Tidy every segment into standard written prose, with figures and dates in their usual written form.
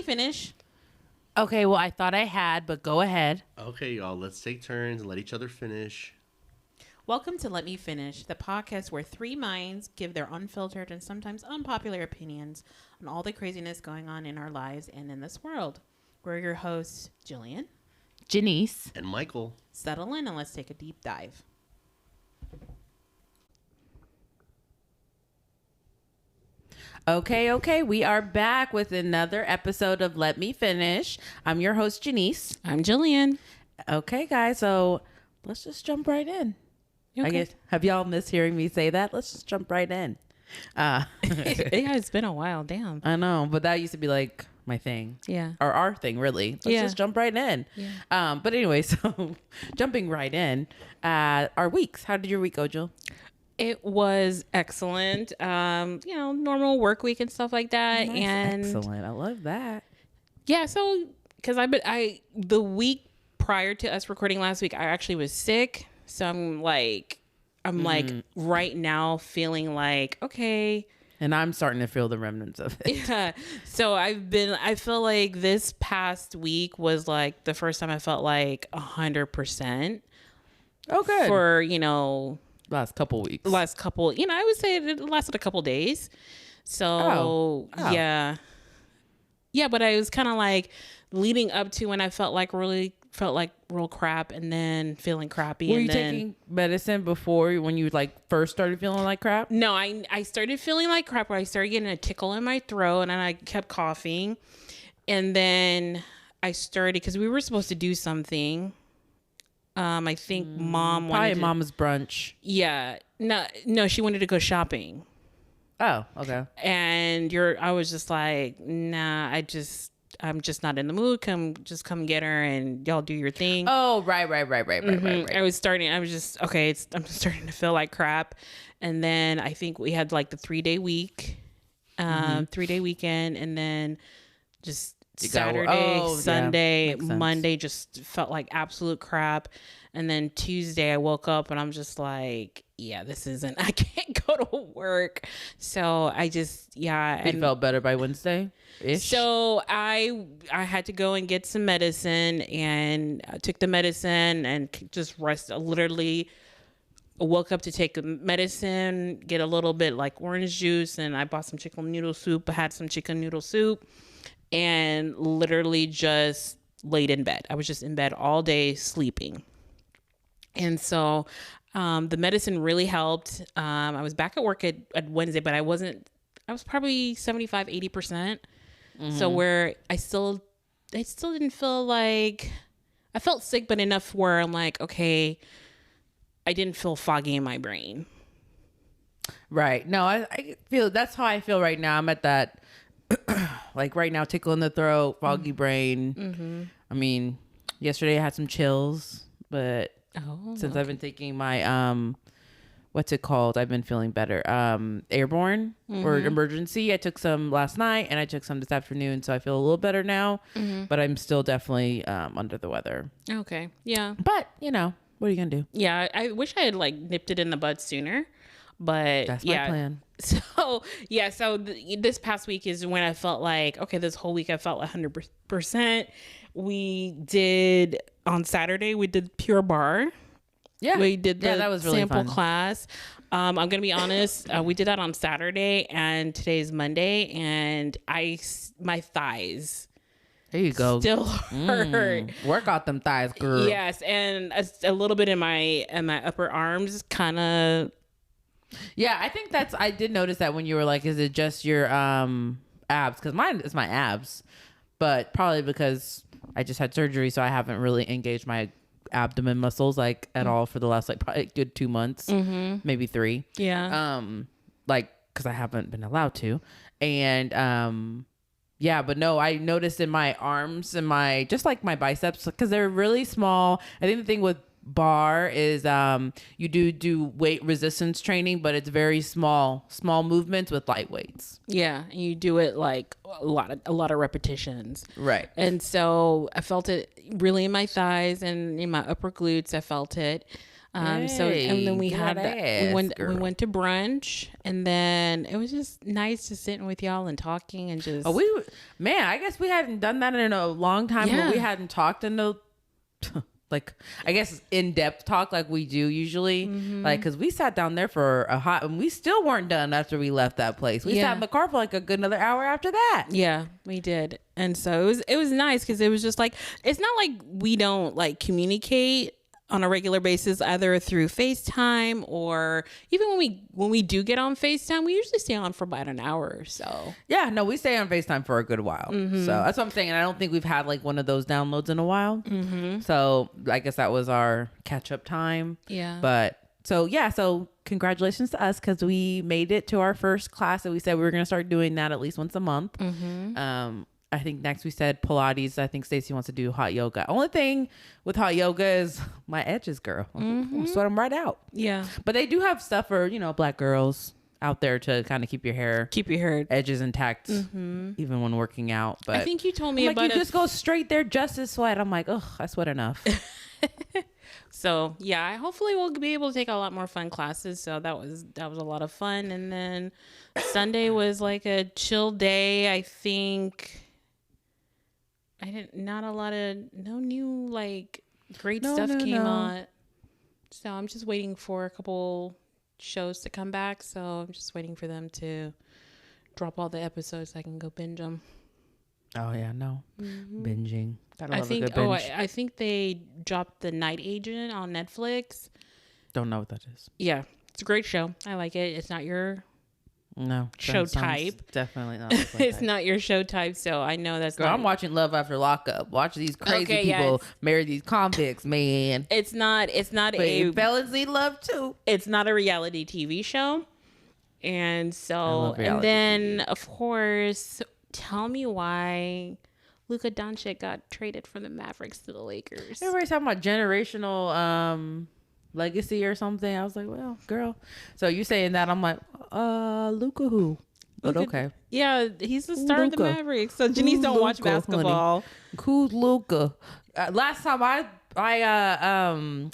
me finish. Okay, well, I thought I had, but go ahead. Okay, y'all, let's take turns and let each other finish. Welcome to Let Me Finish, the podcast where three minds give their unfiltered and sometimes unpopular opinions on all the craziness going on in our lives and in this world. We're your hosts, Jillian, Janice. And Michael. Settle in and let's take a deep dive. Okay, we are back with another episode of Let Me Finish. I'm your host, Janice. I'm Jillian. Okay, guys, so let's just jump right in. Okay. I guess, have y'all missed hearing me say that? Let's just jump right in. Yeah, it's been a while. Damn. I know, but that used to be like my thing. Yeah. Or our thing, really. Let's just jump right in. Yeah. But anyway, so jumping right in, our weeks. How did your week go, Jill? It was excellent. Normal work week and stuff like that. Nice. And excellent. I love that. yeah, so because the week prior to us recording last week, I actually was sick. So I'm like right now feeling like, okay. And I'm starting to feel the remnants of it. Yeah. So I feel like this past week was like the first time I felt like 100%. Oh, good. For, last couple weeks. I would say it lasted a couple days. So yeah. Yeah. But I was kind of like leading up to when I felt like real crap and then feeling crappy. Were you taking medicine before when you like first started feeling like crap? No, I started feeling like crap where I started getting a tickle in my throat and I kept coughing. And then I started, because we were supposed to do something. I think mom wanted probably Mama's brunch. Yeah. No, she wanted to go shopping. Oh, okay. And I was just like, nah, I'm just not in the mood. Come get her and y'all do your thing. Oh, right. I was just, okay, I'm starting to feel like crap. And then I think we had like the 3-day week, 3-day weekend. And then just Saturday, Sunday, Monday just felt like absolute crap. And then Tuesday I woke up and I'm just like, yeah, I can't go to work. So I just, yeah. You felt better by Wednesday-ish? So I had to go and get some medicine and I took the medicine and just literally woke up to take the medicine, get a little bit like orange juice, and I bought some chicken noodle soup. I had some chicken noodle soup and literally just laid in bed. I was just in bed all day sleeping. And so the medicine really helped. I was back at work at Wednesday, but I was probably 75, 80%. So where I still didn't feel like, I felt sick, but enough where I'm like, okay, I didn't feel foggy in my brain. Right. No, I feel, that's how I feel right now. I'm at that, like right now, tickle in the throat, foggy brain. Mm-hmm. I mean, yesterday I had some chills, but since I've been taking my, what's it called? I've been feeling better. Airborne or emergency. I took some last night and I took some this afternoon. So I feel a little better now, but I'm still definitely under the weather. Okay. Yeah. But, what are you going to do? Yeah. I wish I had like nipped it in the bud sooner, but that's my plan. So, yeah. So this past week is when I felt like, okay, this whole week I felt 100%. We did, on Saturday, we did Pure Bar. Yeah. We did the that was really sample fun. class. I'm going to be honest. We did that on Saturday and today's Monday. And my thighs. There you go. Still hurt. Work out them thighs, girl. Yes. And a little bit in my upper arms kind of. Yeah, I think I did notice that when you were like, is it just your abs? Because mine is my abs. But probably because I just had surgery, so I haven't really engaged my abdomen muscles like at all for the last like probably good 2 months, maybe 3. Yeah. Like because I haven't been allowed to, and yeah, but no, I noticed in my arms and my just like my biceps because they're really small. I think the thing with bar is you do weight resistance training, but it's very small movements with light weights. Yeah, and you do it like a lot of repetitions. Right. And so I felt it really in my thighs and in my upper glutes. I felt it. And then we Hey, had get we ass, went girl. to brunch, and then it was just nice just sitting with y'all and talking and just Man, I guess we hadn't done that in a long time. Yeah. Where we hadn't talked in the like, I guess in-depth talk like we do usually. Like, because we sat down there for a hot, and we still weren't done after we left that place. We sat in the car for like a good another hour after that. Yeah, we did. And so it was nice because it was just like, it's not like we don't like communicate on a regular basis, either through FaceTime or even when we do get on FaceTime, we usually stay on for about an hour or so. Yeah, no, we stay on FaceTime for a good while. So that's what I'm saying. And I don't think we've had like one of those downloads in a while. So I guess that was our catch up time. Yeah. But so congratulations to us because we made it to our first class that we said we were going to start doing that at least once a month. I think next we said Pilates. I think Stacey wants to do hot yoga. Only thing with hot yoga is my edges, girl. I'm sweat them right out. Yeah. But they do have stuff for, black girls out there to kind of keep your hair edges intact, even when working out. But I think you told me I'm about like, you just go straight there just to sweat. I'm like, oh, I sweat enough. So yeah, hopefully we'll be able to take a lot more fun classes. So that was a lot of fun. And then Sunday was like a chill day. I think no new like great stuff came out. So I'm just waiting for a couple shows to come back. So I'm just waiting for them to drop all the episodes so I can go binge them. Oh yeah, no. Binging. I think they dropped The Night Agent on Netflix. Don't know what that is. Yeah, it's a great show. I like it. It's not your show sounds type. Definitely not. It's not your show type, so I know that's Girl, not. I'm watching Love After Lockup. Watch these crazy people marry these convicts, man. It's not But felons need love too. It's not a reality TV show, and so love reality then of course, tell me why Luka Doncic got traded from the Mavericks to the Lakers. Everybody's talking about generational legacy or something. I was like, well, girl. So you saying that? I'm like, Luka who? But okay. Yeah, he's the star of the Mavericks. So Janice don't watch basketball. Honey? Who's Luka? Last time I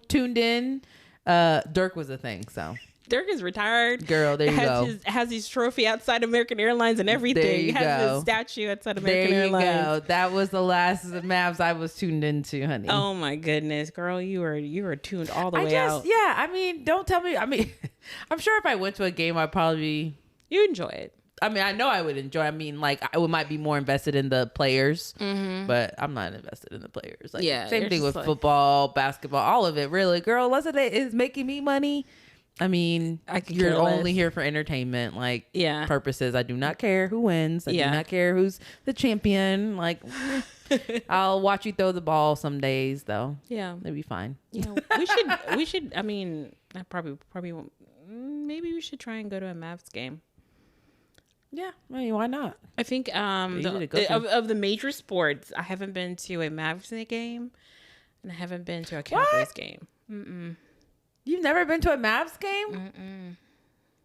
tuned in, Dirk was a thing. So Dirk is retired. Girl, there you go. Has his trophy outside American Airlines and everything. There you He has go. his statue outside American There you Airlines. go. That was the last of the Mavs I was tuned into, honey. Oh my goodness, girl, you were tuned all the way out. Yeah, I mean, don't tell me. I mean, I'm sure if I went to a game, I'd probably. You enjoy it. I mean, I know I would enjoy. I mean, like might be more invested in the players, but I'm not invested in the players. Like, Yeah, same you're thing just with like- football, basketball, all of it. Really, girl, unless it is making me money. I mean, I could you're care less. only here for entertainment, like Yeah. purposes. I do not care who wins. I Yeah. do not care who's the champion. Like, I'll watch you throw the ball some days, though. Yeah. It'd be fine. You know, we should. I mean, I probably won't. Maybe we should try and go to a Mavs game. Yeah, I mean, why not? I think Easy to go to. of the major sports, I haven't been to a Mavs game, and I haven't been to a Cowboys game. You've never been to a Mavs game?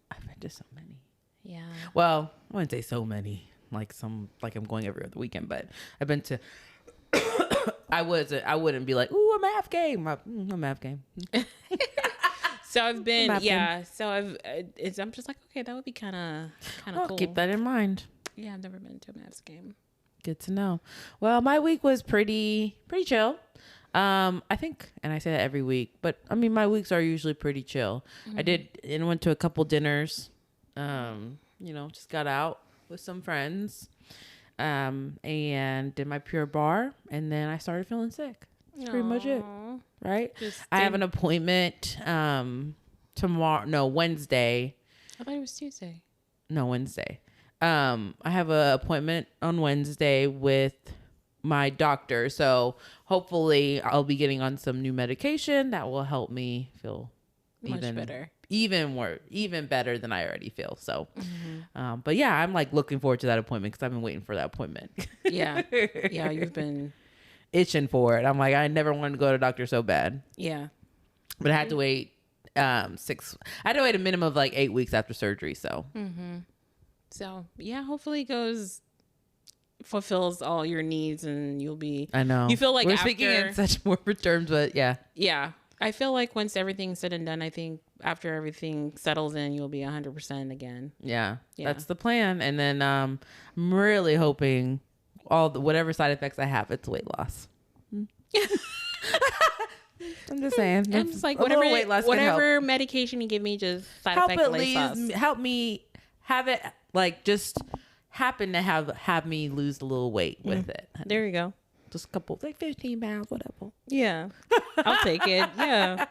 I've been to so many. Yeah. Well, I wouldn't say so many. Like I'm going every other weekend, but I've been to. I wouldn't be like, ooh, a Mavs game. A Mavs game. So I've been, Mapping. yeah. So I'm just like, okay, that would be kind of cool. Keep that in mind. Yeah, I've never been to a Mavs game. Good to know. Well, my week was pretty chill. I think, and I say that every week, but I mean, my weeks are usually pretty chill. I did and went to a couple dinners. Just got out with some friends, and did my Pure Bar, and then I started feeling sick. That's pretty much it, right? I have an appointment Wednesday. I thought it was Tuesday. No, Wednesday. I have an appointment on Wednesday with my doctor, so hopefully I'll be getting on some new medication that will help me feel Much better. even better than I already feel. So, but yeah, I'm like looking forward to that appointment because I've been waiting for that appointment. Yeah. Yeah, you've been itching for it. I'm like, I never wanted to go to the doctor so bad. Yeah. But I had to wait I had to wait a minimum of like 8 weeks after surgery. So So yeah, hopefully it goes fulfills all your needs, and you'll be. I know. You feel like we're after, speaking in such morbid terms, but yeah. Yeah, I feel like once everything's said and done, I think after everything settles in, you'll be 100% again. Yeah, that's the plan. And then I'm really hoping whatever side effects I have, it's weight loss. I'm just saying. I'm just like, whatever medication you give me, just side effect weight loss. Help me have it, like, just happen to have me lose a little weight with it. There you go. Just a couple, like 15 pounds, whatever. Yeah, I'll take it. Yeah.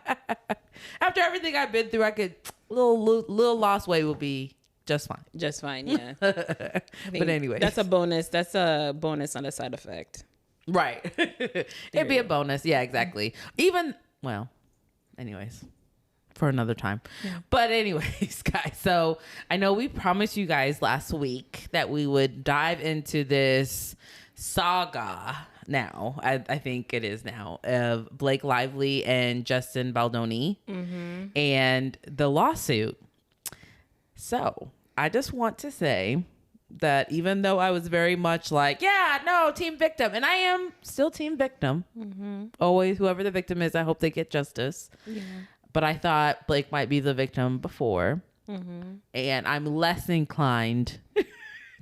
After everything I've been through, I could little lost weight will be just fine. Just fine. Yeah. But anyway, that's a bonus. That's a bonus, not a side effect. Right. It'd be a bonus. Yeah, exactly. Anyways, for another time. Yeah. But anyways, guys, so I know we promised you guys last week that we would dive into this saga now, I think it is now, of Blake Lively and Justin Baldoni and the lawsuit. So I just want to say that even though I was very much like, yeah, no, team victim, and I am still team victim. Always, whoever the victim is, I hope they get justice. Yeah. But I thought Blake might be the victim before, and I'm less inclined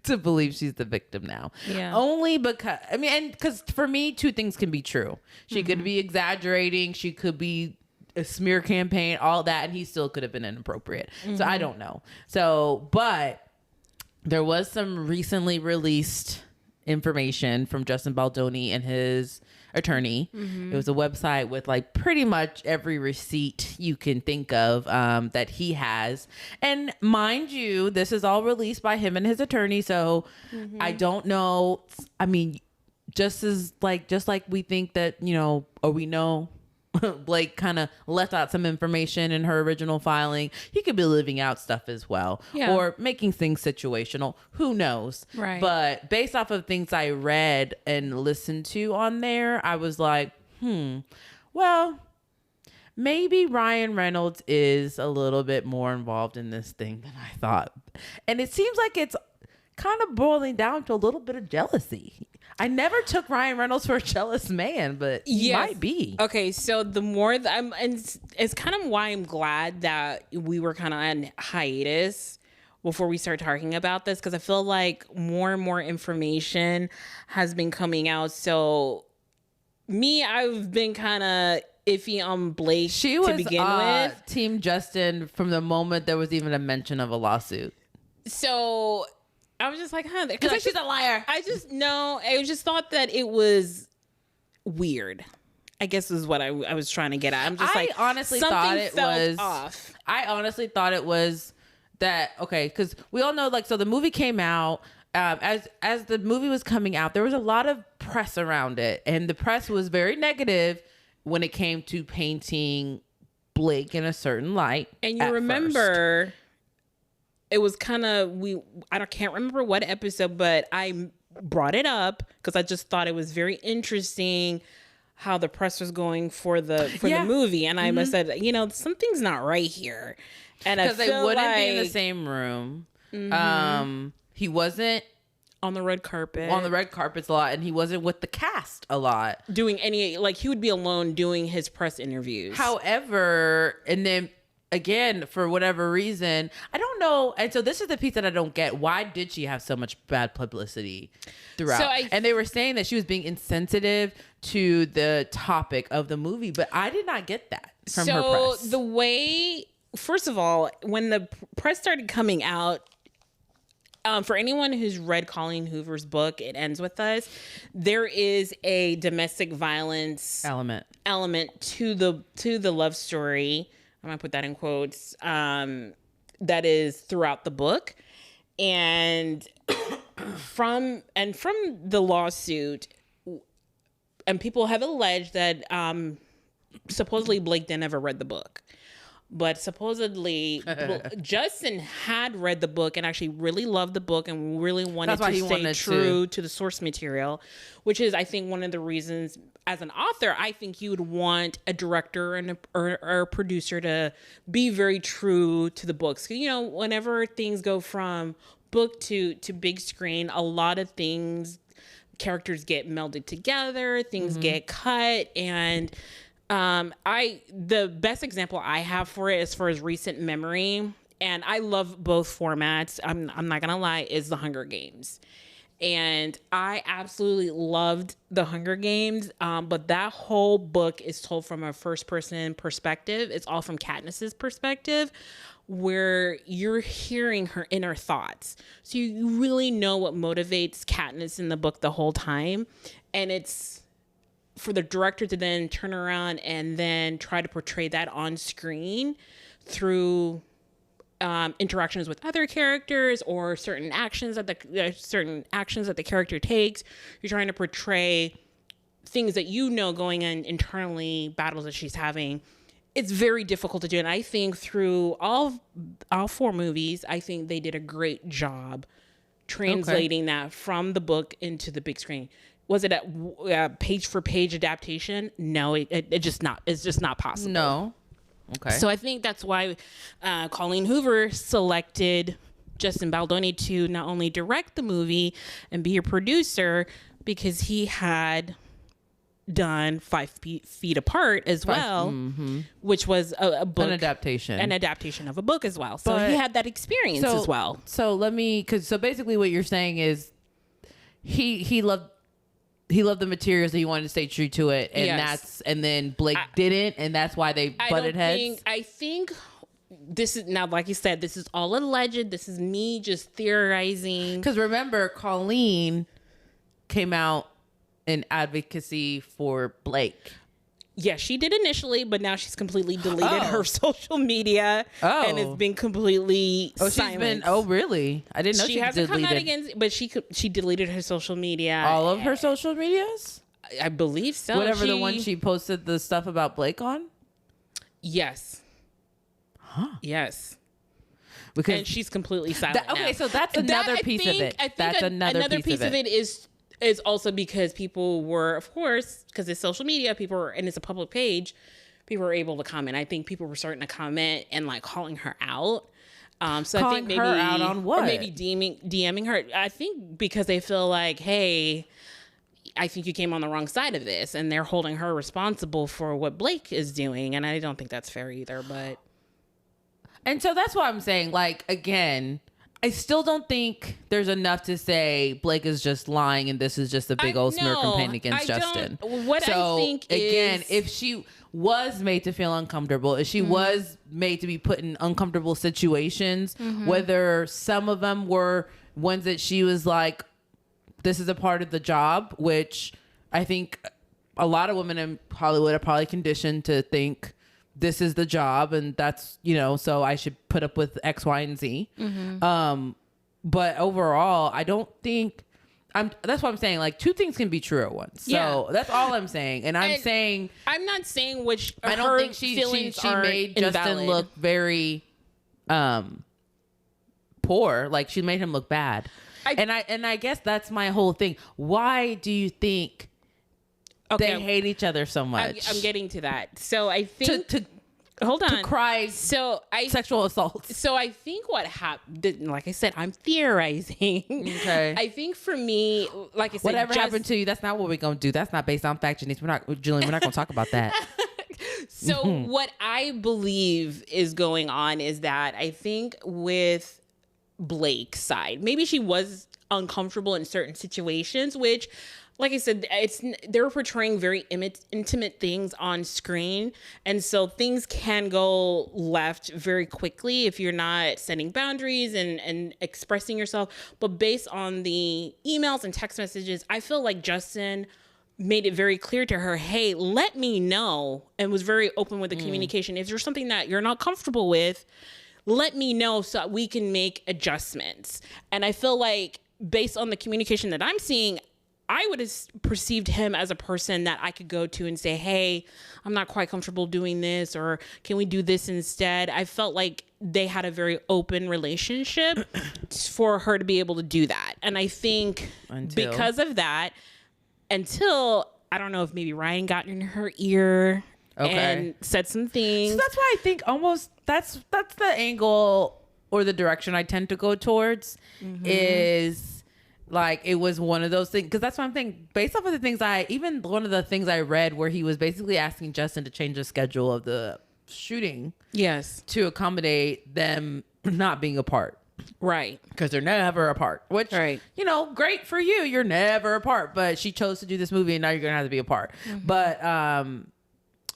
to believe she's the victim now. Yeah. Only because, because for me, two things can be true. She could be exaggerating. She could be a smear campaign, all that, and he still could have been inappropriate. So I don't know. So, but there was some recently released information from Justin Baldoni and his attorney. It was a website with like pretty much every receipt you can think of that he has. And mind you, this is all released by him and his attorney. So I don't know. I mean, just like we think that, or we know Blake kind of left out some information in her original filing. He could be living out stuff as well, or making things situational. Who knows? Right. But based off of things I read and listened to on there, I was like, well, maybe Ryan Reynolds is a little bit more involved in this thing than I thought. And it seems like it's kind of boiling down to a little bit of jealousy. I never took Ryan Reynolds for a jealous man, but he might be. Okay, so the more that it's kind of why I'm glad that we were kind of on hiatus before we start talking about this, because I feel like more and more information has been coming out. So I've been kind of iffy on Blake to begin with. Team Justin from the moment there was even a mention of a lawsuit. So I was just like, because she's a liar. I just thought that it was weird, I guess is what I was trying to get at. I'm just I honestly thought it was off. I honestly thought it was that, okay, because we all know, like, so the movie came out. As the movie was coming out, there was a lot of press around it, and the press was very negative when it came to painting Blake in a certain light. And you remember, it was kind of can't remember what episode, but I brought it up because I just thought it was very interesting how the press was going for the movie, and I said, something's not right here, and because they wouldn't be in the same room. He wasn't on the red carpet. On the red carpets a lot, and he wasn't with the cast a lot. Doing he would be alone doing his press interviews. However, and then again, for whatever reason, I don't know. And so this is the piece that I don't get. Why did she have so much bad publicity throughout? And they were saying that she was being insensitive to the topic of the movie, but I did not get that from her press. So the way, first of all, when the press started coming out, for anyone who's read Colleen Hoover's book, It Ends With Us, there is a domestic violence element to the love story. I'm gonna put that in quotes. That is throughout the book, and from the lawsuit, and people have alleged that supposedly Blake didn't ever read the book. But supposedly Justin had read the book and actually really loved the book and really wanted to stay true to the source material, which is, I think, one of the reasons as an author, I think you would want a director and or a producer to be very true to the books. Whenever things go from book to big screen, a lot of things characters get melded together, things get cut, and the best example I have for it as far as recent memory, and I love both formats, I'm not gonna lie, is the Hunger Games. And I absolutely loved the Hunger Games, but that whole book is told from a first person perspective. It's all from Katniss's perspective, where you're hearing her inner thoughts. So you really know what motivates Katniss in the book the whole time. And it's for the director to then turn around and then try to portray that on screen through interactions with other characters or certain actions that the character takes. You're trying to portray things that going on internally, battles that she's having. It's very difficult to do, and I think through all 4 movies, I think they did a great job translating that from the book into the big screen. Was it a page for page adaptation? No, it's just not possible. No. Okay. So I think that's why Colleen Hoover selected Justin Baldoni to not only direct the movie and be a producer, because he had done 5 Feet Apart as well, which was a book, an adaptation of a book as well. So but, he had that experience as well. So so basically what you're saying is he loved the materials that he wanted to stay true to it, and and then Blake didn't, and that's why they butted heads. I think this is, now, like you said, this is all alleged. This is me just theorizing. Because remember, Colleen came out in advocacy for Blake. Yeah, she did initially, but now she's completely deleted her social media and has been completely silenced. Oh, really? I didn't know she hasn't deleted. come out again, but she deleted her social media. All of her social medias? I believe so. Whatever the one she posted the stuff about Blake on? Yes. Huh. Yes. Because and she's completely silent okay, now. so that's another piece of it. That's another piece of it is also because people were, of course, because it's social media, and it's a public page, people were able to comment. I think people were starting to comment and like calling her out. So calling I think maybe her out on what? Or maybe DMing her. I think because they feel like, hey, I think you came on the wrong side of this, and they're holding her responsible for what Blake is doing, and I don't think that's fair either. And so that's what I'm saying. Like, again, I still don't think there's enough to say Blake is just lying and this is just a big old smear campaign against Justin. I think again, if she was made to feel uncomfortable, if she was made to be put in uncomfortable situations, whether some of them were ones that she was like, this is a part of the job, which I think a lot of women in Hollywood are probably conditioned to think this is the job, and that's, so I should put up with X, Y, and Z. But overall, I don't think that's what I'm saying. Like, 2 things can be true at once. So that's all I'm saying. And I'm not saying which I don't think she made Justin look very poor. Like, she made him look bad. I guess that's my whole thing. Why do you think they hate each other so much? I'm getting to that. So I think hold on. To cry sexual assault. So I think what happened, like I said, I'm theorizing. Okay. I think for me, like I said, whatever happened to you, that's not what we're going to do. That's not based on fact, Janice. We're not going to talk about that. So what I believe is going on is that I think with Blake's side, maybe she was uncomfortable in certain situations, which, like I said, they're portraying very intimate things on screen. And so things can go left very quickly if you're not setting boundaries and expressing yourself. But based on the emails and text messages, I feel like Justin made it very clear to her, hey, let me know, and was very open with the communication. If there's something that you're not comfortable with, let me know so that we can make adjustments. And I feel like based on the communication that I'm seeing, I would have perceived him as a person that I could go to and say, hey, I'm not quite comfortable doing this, or can we do this instead? I felt like they had a very open relationship for her to be able to do that. And I think because of that, until, I don't know if maybe Ryan got in her ear and said some things. So that's why I think almost that's the angle or the direction I tend to go towards is Like it was one of those things, because that's what I'm thinking. Based off of the things even one of the things I read where he was basically asking Justin to change the schedule of the shooting, Yes. to accommodate them not being apart. Right. Because they're never apart, which, Right. Great for you. You're never apart, but she chose to do this movie and now you're going to have to be apart. But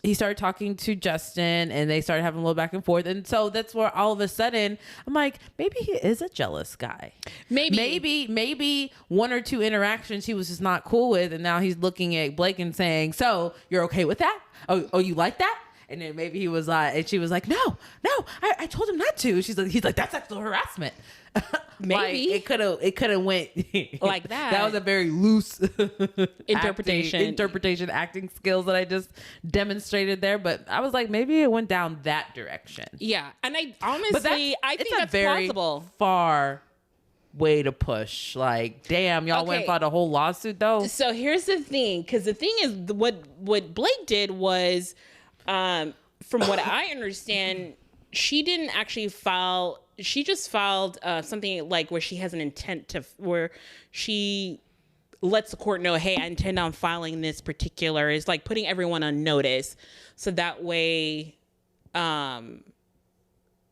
he started talking to Justin and they started having a little back and forth. And so that's where all of a sudden I'm like, maybe he is a jealous guy. Maybe one or two interactions he was just not cool with. And now he's looking at Blake and saying, so you're okay with that? Oh, you like that? And then maybe he was like, and she was like, no, I told him not to. He's like, that's sexual harassment. Maybe like, it could have went like that. That was a very loose interpretation acting skills that I just demonstrated there. But I was like, maybe it went down that direction. Yeah, and I honestly, I think that's very plausible. Far way to push. Like, damn, y'all went and fought a whole lawsuit though. So here's the thing, because the thing is, what Blake did was, from what I understand, she didn't actually file. She just filed something like where she has an intent to, where she lets the court know, hey, I intend on filing this particular. It's like putting everyone on notice, so that way,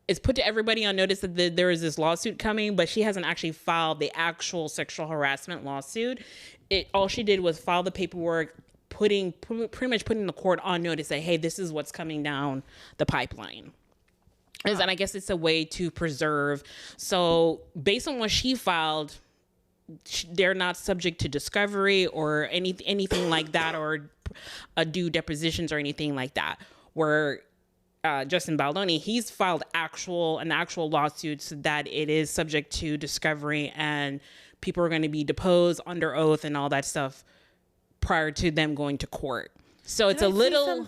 it's put to everybody on notice that there is this lawsuit coming. But she hasn't actually filed the actual sexual harassment lawsuit. All she did was file the paperwork, pretty much putting the court on notice that, hey, this is what's coming down the pipeline. And I guess it's a way to preserve. So based on what she filed, they're not subject to discovery or anything like that, or due depositions or anything like that. Where Justin Baldoni, he's filed an actual lawsuit so that it is subject to discovery and people are going to be deposed under oath and all that stuff prior to them going to court. So it's a little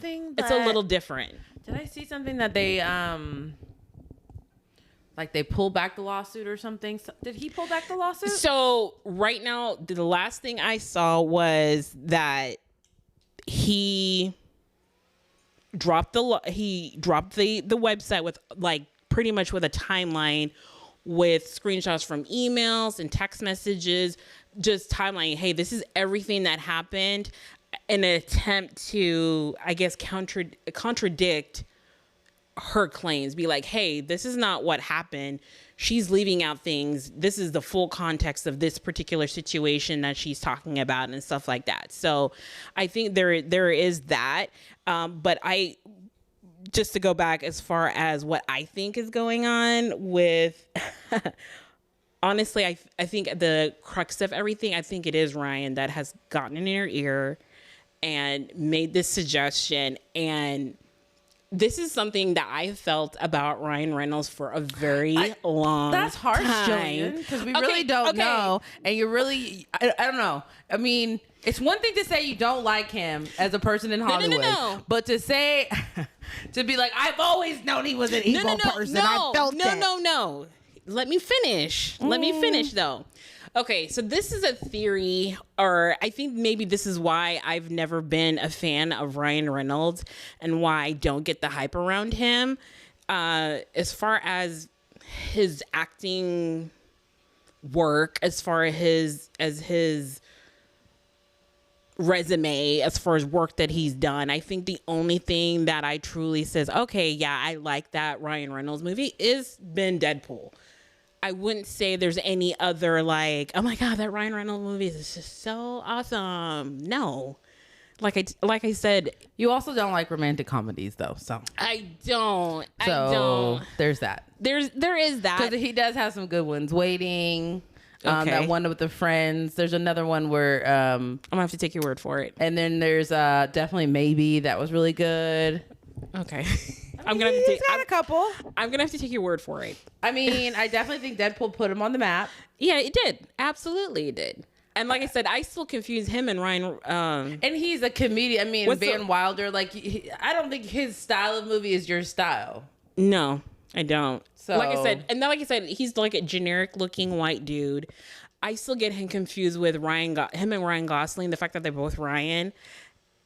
different. Did I see something that they like they pulled back the lawsuit or something? Did he pull back the lawsuit? So right now, the last thing I saw was that he dropped the website with like pretty much with a timeline with screenshots from emails and text messages, just timeline. Hey, this is everything that happened, in an attempt to, I guess, contradict her claims. Be like, hey, this is not what happened. She's leaving out things. This is the full context of this particular situation that she's talking about and stuff like that. So I think there is that. But just to go back as far as what I think is going on with, honestly, I think the crux of everything, I think it is Ryan that has gotten in her ear and made this suggestion. And this is something that I felt about Ryan Reynolds for a very long time. That's harsh, Jillian, because we really don't know. And you're really, I don't know. I mean, it's one thing to say you don't like him as a person in Hollywood. No. But to say, to be like, I've always known he was an evil person. I felt it. No. Let me finish. Let me finish, though. Okay, so this is a theory, or I think maybe this is why I've never been a fan of Ryan Reynolds and why I don't get the hype around him. As far as his acting work, as far as his resume, as far as work that he's done, I think the only thing that I truly says, okay, yeah, I like that Ryan Reynolds movie is been Deadpool. I wouldn't say there's any other like, oh my God, that Ryan Reynolds movie is just so awesome. No, like I said, you also don't like romantic comedies though. So I don't. There's that. There is that, because he does have some good ones. Waiting. Okay. That one with the friends. There's another one where I'm gonna have to take your word for it. And then there's definitely Maybe, that was really good. Okay. I'm gonna have to take a couple. I'm gonna have to take your word for it. I mean, I definitely think Deadpool put him on the map. Yeah, it did. Absolutely, it did. And like I said, I still confuse him and Ryan. And he's a comedian. I mean, Van Wilder. Like, I don't think his style of movie is your style. No, I don't. So, like I said, he's like a generic looking white dude. I still get him confused with him and Ryan Gosling. The fact that they're both Ryan.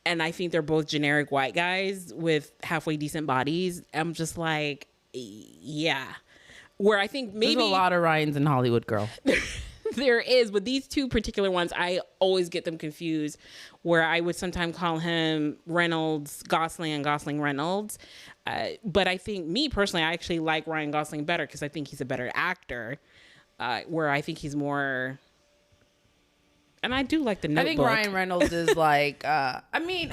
And I think they're both generic white guys with halfway decent bodies. I'm just like, yeah. Where I think maybe... There's a lot of Ryans in Hollywood, girl. There is, but these two particular ones, I always get them confused. Where I would sometimes call him Reynolds Gosling and Gosling Reynolds, but I think me personally, I actually like Ryan Gosling better because I think he's a better actor. Where I think he's more, and I do like the Notebook. I think Ryan Reynolds is like, Ryan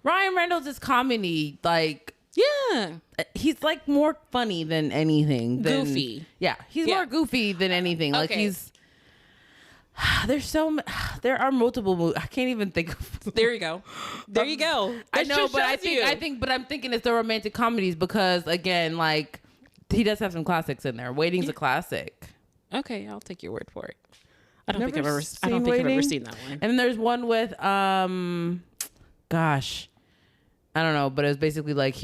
Reynolds is comedy, like. Yeah, he's like more funny than anything. Goofy. Yeah, he's more goofy than anything. Like he's. There are multiple movies. I can't even think of. There you go. There you go. I know, but I'm thinking it's the romantic comedies because again, like he does have some classics in there. Waiting's a classic. Okay, I'll take your word for it. I don't think I've ever seen that one. And then there's one with gosh, I don't know, but it's basically like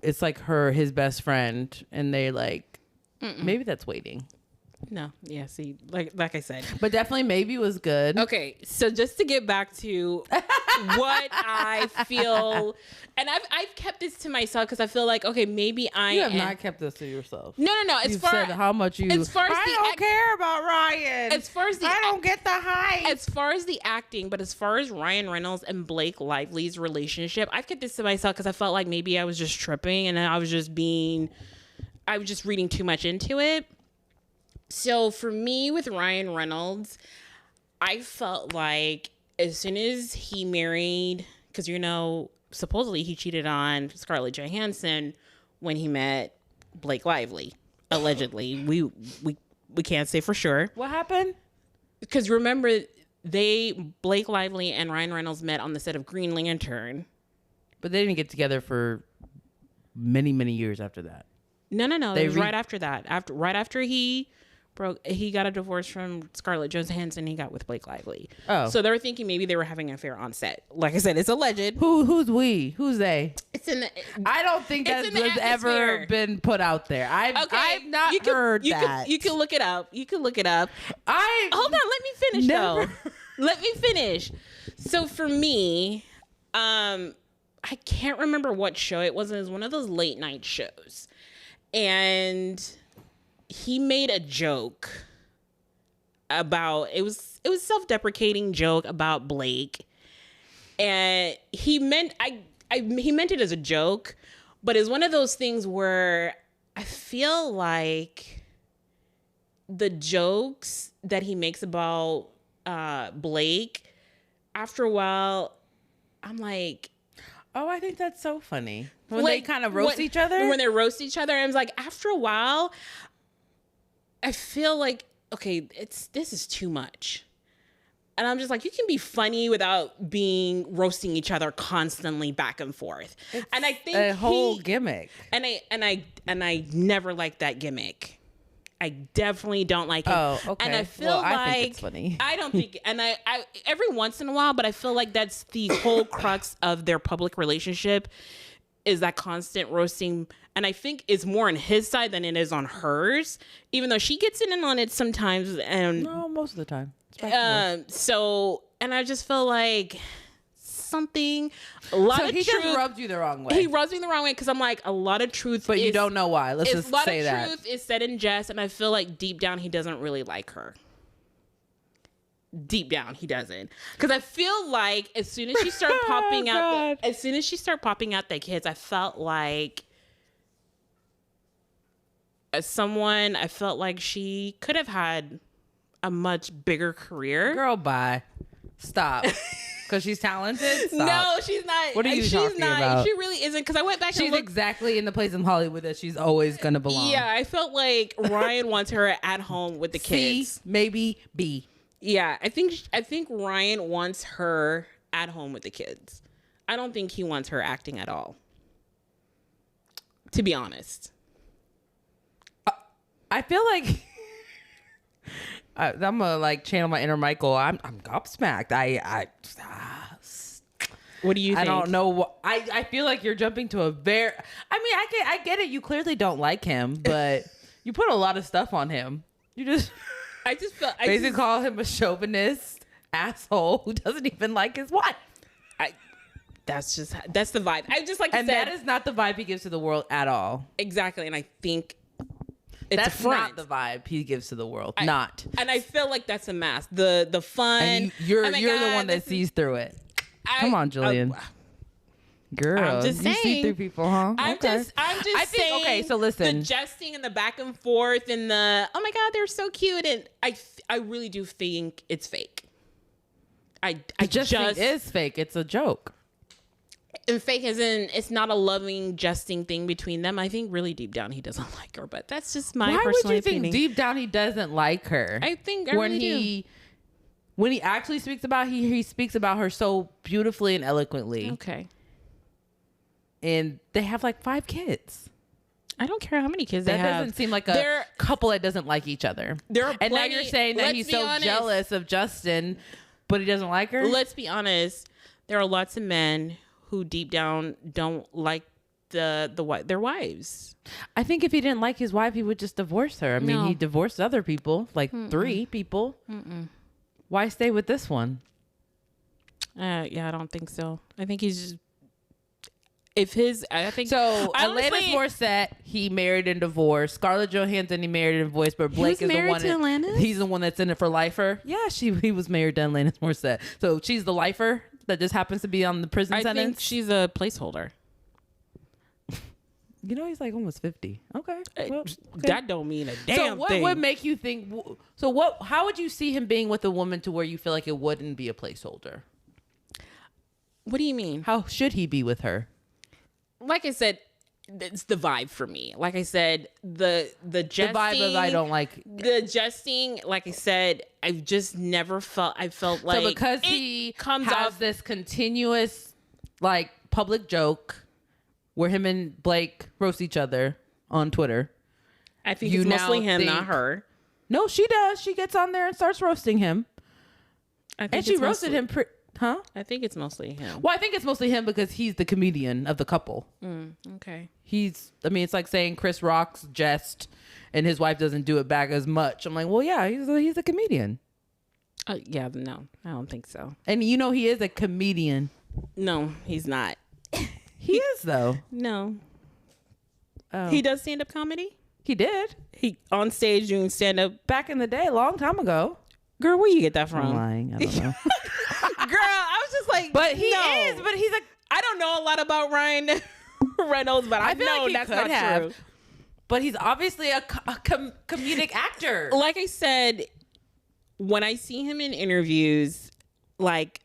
it's like his best friend, and they like maybe that's Waiting. No, yeah. See, like I said, but definitely maybe was good. Okay, so just to get back to what I feel, and I've kept this to myself because I feel like okay, maybe you have not kept this to yourself. No. You've said how much you. As far as I don't care about Ryan. As far as I don't get the hype. As far as the acting, but as far as Ryan Reynolds and Blake Lively's relationship, I've kept this to myself because I felt like maybe I was just tripping and I was just reading too much into it. So for me with Ryan Reynolds, I felt like as soon as he married, because supposedly he cheated on Scarlett Johansson when he met Blake Lively. Allegedly, we can't say for sure. What happened? Because remember, Blake Lively and Ryan Reynolds met on the set of Green Lantern, but they didn't get together for many years after that. No. It was right after that. Right after he got a divorce from Scarlett Johansson. He got with Blake Lively. Oh, so they were thinking maybe they were having an affair on set. Like I said, it's alleged. Who's we? Who's they? It's in. I don't think that has ever been put out there. I've not heard that. You can look it up. Hold on. Let me finish though. Let me finish. So for me, I can't remember what show it was. It was one of those late night shows, and he made a joke about it was self-deprecating joke about Blake, and he meant it as a joke, but it's one of those things where I feel like the jokes that he makes about Blake, after a while, I'm like, oh, I think that's so funny when they kind of roast each other. When they roast each other, and it's like after a while, I feel like, okay, this is too much. And I'm just like, you can be funny without roasting each other constantly back and forth. And I think a whole gimmick. And I never liked that gimmick. I definitely don't like it. Oh, okay. And I feel I think it's funny. I don't think, and I every once in a while, but I feel like that's the whole crux of their public relationship is that constant roasting. And I think it's more on his side than it is on hers, even though she gets in on it sometimes. And no, most of the time. So, and I just feel like he just rubs you the wrong way. He rubs me the wrong way because I'm like, a lot of truth, but you don't know why. Let's just say that. A lot of truth is said in jest, and I feel like deep down he doesn't really like her. Deep down he doesn't, because I feel like as soon as she started popping out, the kids, I felt like as someone, I felt like she could have had a much bigger career. Girl, bye. Stop. Because she's talented? Stop. No, she's not. What are you talking about? She really isn't. Because I went back and looked. She's exactly in the place in Hollywood that she's always going to belong. Yeah, I felt like Ryan wants her at home with the kids. C, maybe B. Yeah, I think Ryan wants her at home with the kids. I don't think he wants her acting at all. To be honest. I feel like I'm gonna like channel my inner Michael. I'm gobsmacked. What do you think? I don't know. I feel like you're jumping to a very. I mean, I get it. You clearly don't like him, but you put a lot of stuff on him. You just. I just felt. Basically, call him a chauvinist asshole who doesn't even like his wife. That's the vibe. I just like. And that is not the vibe he gives to the world at all. Exactly, and I think. It's That's a front. not the vibe he gives to the world. And I feel like that's a mask. The fun. And you're oh my the God, one that this is- sees through it. Come on, Jillian. Girl, I'm just you see saying. through people, huh? I'm just I think, saying. okay, so listen. The jesting and the back and forth and the oh my God, they're so cute, and I really do think it's fake. I just think is fake. It's a joke. and fake as in it's not a loving jesting thing between them. I think really deep down he doesn't like her, but that's just my Why personal would you opinion. think deep down he doesn't like her? I think I really do. When he actually speaks about he speaks about her so beautifully and eloquently. Okay. And they have like 5 kids. I don't care how many kids they That have. doesn't seem like a couple that doesn't like each other. There are and now plenty- you're saying that let's he's be so honest. jealous of Justin, but he doesn't like her. Let's be honest. There are lots of men who deep down don't like their wives. I think if he didn't like his wife, he would just divorce her. I mean, No. he divorced other people, like 3 people. Why stay with this one? Yeah, I don't think so. I think he's just. I think So I Alanis honestly- Morissette, he married and divorced. Scarlett Johansson, he married and divorced. But Blake is the married one. to Alanis? He's the one that's in it for lifer. Yeah, he was married to Alanis Morissette. So she's the lifer that just happens to be on the prison I think sentence. she's a placeholder. You know, he's like almost 50. Okay, well, okay. That don't mean a damn So what thing. would make you think? So what? How would you see him being with a woman to where you feel like it wouldn't be a placeholder? What do you mean? How should he be with her? Like I said, it's the vibe for me. Like I said, the jesting, The vibe of I don't like. the jesting. Like I said, I've just never felt. I felt like So because it he comes has off. this continuous like public joke where him and Blake roast each other on Twitter. I think you it's mostly now him, not think- her. No, she does. She gets on there and starts roasting him, I think and she it's roasted mostly- him. Huh? I think it's mostly him. Well, I think it's mostly him because he's the comedian of the couple. Okay. I mean, it's like saying Chris Rock's jest and his wife doesn't do it back as much. I'm like, well, yeah, he's a comedian. Yeah, no, I don't think so. And you know, he is a comedian. No, he's not. He is, though. No. Oh. He does stand up comedy? He did. He on stage doing stand up. Back in the day, a long time ago. Girl, where you get that I'm from? lying. I don't know. Girl, I was just like, But he no. is. But he's like, I don't know a lot about Ryan Reynolds, but I feel know like he that's could not have. true. But he's obviously a comedic actor. Like I said, when I see him in interviews, like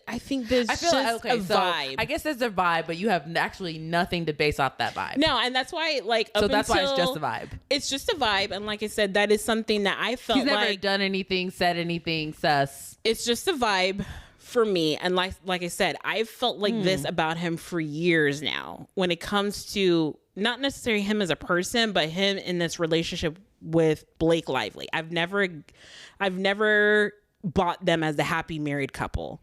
I think there's I feel just like, okay, a so vibe. I guess there's a vibe, but you have actually nothing to base off that vibe. No, and that's why, like, So up that's why it's until- just a vibe. It's just a vibe, and like I said, that is something that I felt He's never like done anything, said anything sus. it's just a vibe for me. And like I said, I've felt like this about him for years now. When it comes to not necessarily him as a person, but him in this relationship with Blake Lively, I've never bought them as the happy married couple.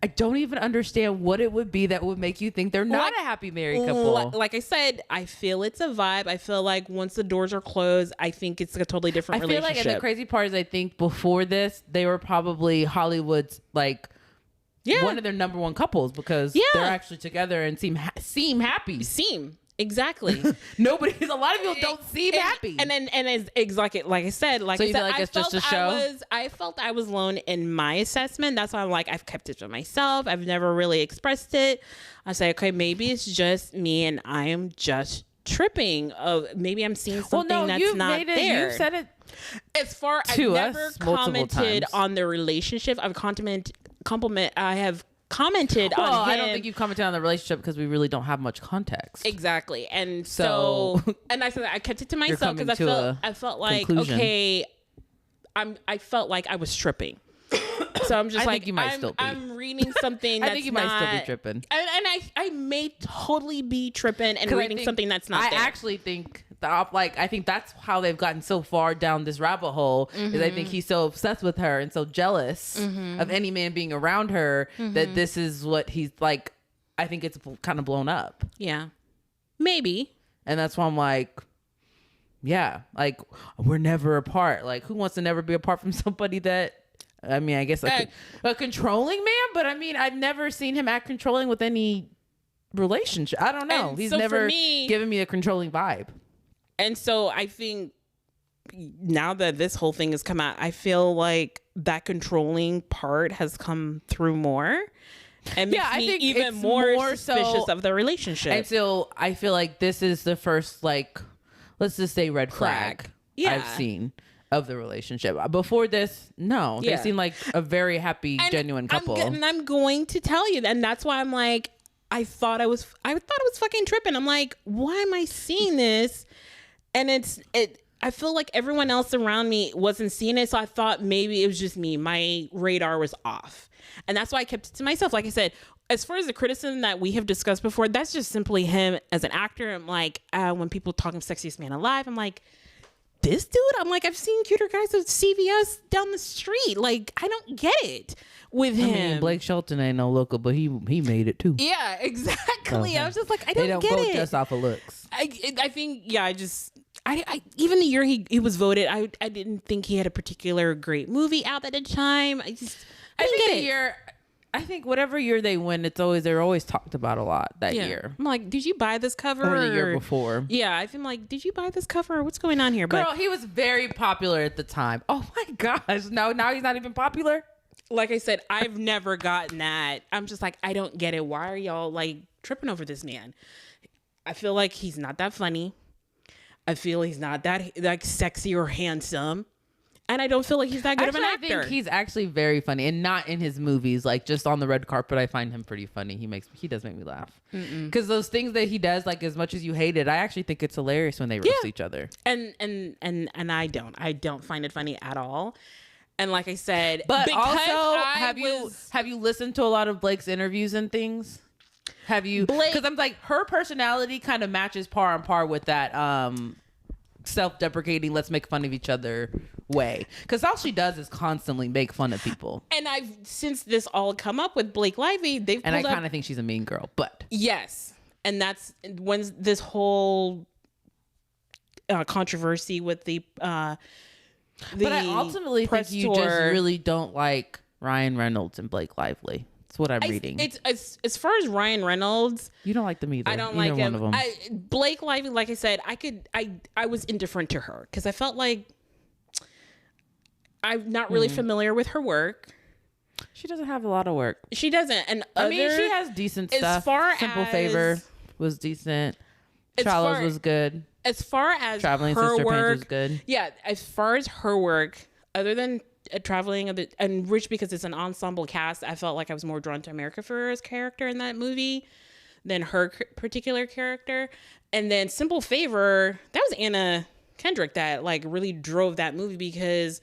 I don't even understand what it would be that would make you think they're not Like- a happy married couple. Like I said, I feel it's a vibe. I feel like once the doors are closed, I think it's a totally different I feel relationship. like, and the crazy part is, I think before this, they were probably Hollywood's like one of their number one couples because they're actually together and seem happy. Seem exactly. A lot of people don't seem happy. And it's exactly like I said. Like So I you said, feel like I it's just felt a show? I felt I was alone in my assessment. That's why I'm like, I've kept it to myself. I've never really expressed it. I say, okay, maybe it's just me, and I am just tripping. Maybe I'm seeing something that's not there. You said it. As far to I've never us multiple commented times. on the relationship. I have commented Well, on him. I don't think you commented on the relationship because we really don't have much context. Exactly. And So- so and I said I kept it to myself coming because to I felt like conclusion. okay, I felt like I was tripping. So I'm just I like think you might still be. I'm reading something I that's think you might still be not- tripping. And I may totally be tripping and 'Cause I reading think- something that's not I there. actually think I think that's how they've gotten so far down this rabbit hole is I think he's so obsessed with her and so jealous of any man being around her that this is what he's like. I think it's kind of blown up, Yeah. Maybe. and that's why I'm like, yeah, like we're never apart. Like who wants to never be apart from somebody that? I mean, I guess a controlling man, but I mean, I've never seen him act controlling with any relationship. I don't know. And He's so for never me- given me a controlling vibe. And so I think now that this whole thing has come out, I feel like that controlling part has come through more. And makes I me think even it's more suspicious so, of the relationship. And so I feel like this is the first, like, let's just say red flag I've seen of the relationship. Before this, no, they seem like a very happy, genuine couple. I'm going to tell you, and that's why I'm like, I thought it was fucking tripping. I'm like, why am I seeing this? And I feel like everyone else around me wasn't seeing it, so I thought maybe it was just me. My radar was off. And that's why I kept it to myself. Like I said, as far as the criticism that we have discussed before, that's just simply him as an actor. I'm like, when people talk him sexiest man alive, I'm like, this dude? I'm like, I've seen cuter guys at CVS down the street. Like, I don't get it with him. I mean, Blake Shelton ain't no local, but he made it too. Yeah, exactly. I was just like, I don't get it. They don't vote just off of looks. I think, I even the year he was voted, I didn't think he had a particular great movie out at the time. I think the year, I think whatever year they win, they're always talked about a lot that year. I'm like, did you buy this cover? Or the year before. Yeah, I feel like, did you buy this cover? What's going on here? Girl, he was very popular at the time. Oh my gosh. Now he's not even popular? Like I said, I've never gotten that. I'm just like, I don't get it. Why are y'all like tripping over this man? I feel like he's not that funny. I feel he's not that like sexy or handsome. And I don't feel like he's that good of an actor. I think he's actually very funny, and not in his movies. Like, just on the red carpet, I find him pretty funny. He does make me laugh. Because those things that he does, like, as much as you hate it, I actually think it's hilarious when they roast each other. And I don't find it funny at all. And like I said, but also, have you listened to a lot of Blake's interviews and things? Have you? Because I'm like, her personality kind of matches par on par with that self-deprecating, let's make fun of each other way. Because all she does is constantly make fun of people. And since this all come up with Blake Lively, and I kind of think she's a mean girl, but yes, and that's when this whole controversy with the but I ultimately think you just really don't like Ryan Reynolds and Blake Lively. That's what I'm reading. It's as far as Ryan Reynolds, you don't like them either. I don't like him. One of them. Blake Lively, like I said, I was indifferent to her because I felt like I'm not really familiar with her work. She doesn't have a lot of work. She doesn't, and I mean, she has decent stuff. Simple Favor was decent. Shallows was good. As far as Traveling her Sister work, Page was good. Yeah, as far as her work, other than Traveling and Rich, because it's an ensemble cast, I felt like I was more drawn to America Ferrera's character in that movie than her particular character. And then Simple Favor, that was Anna Kendrick that like really drove that movie, because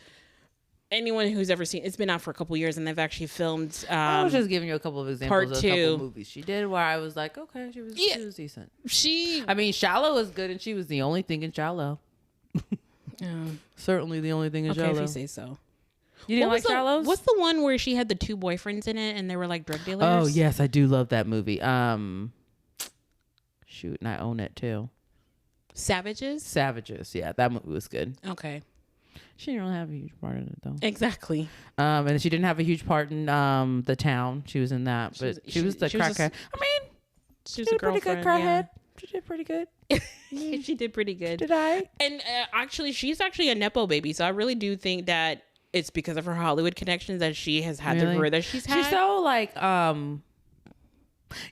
anyone who's ever seen it's been out for a couple years and they've actually filmed I was just giving you a couple of examples of a couple movies she did where I was like, okay, she was decent. I mean, Shallow was good, and she was the only thing in Shallow. Certainly the only thing in Shallow. Okay, if you say so. You didn't like Shallows? What's the one where she had the two boyfriends in it and they were like drug dealers? Oh yes, I do love that movie. Shoot, and I own it too. Savages, yeah, that movie was good. Okay. She didn't really have a huge part in it though. Exactly. And she didn't have a huge part in The Town. She was in that, but she was the crackhead. I mean, she was a pretty good crackhead. Yeah. She did pretty good. She did pretty good. Did I? And actually, she's actually a nepo baby, so I really do think that it's because of her Hollywood connections that she has had the career that she's had. She's so like,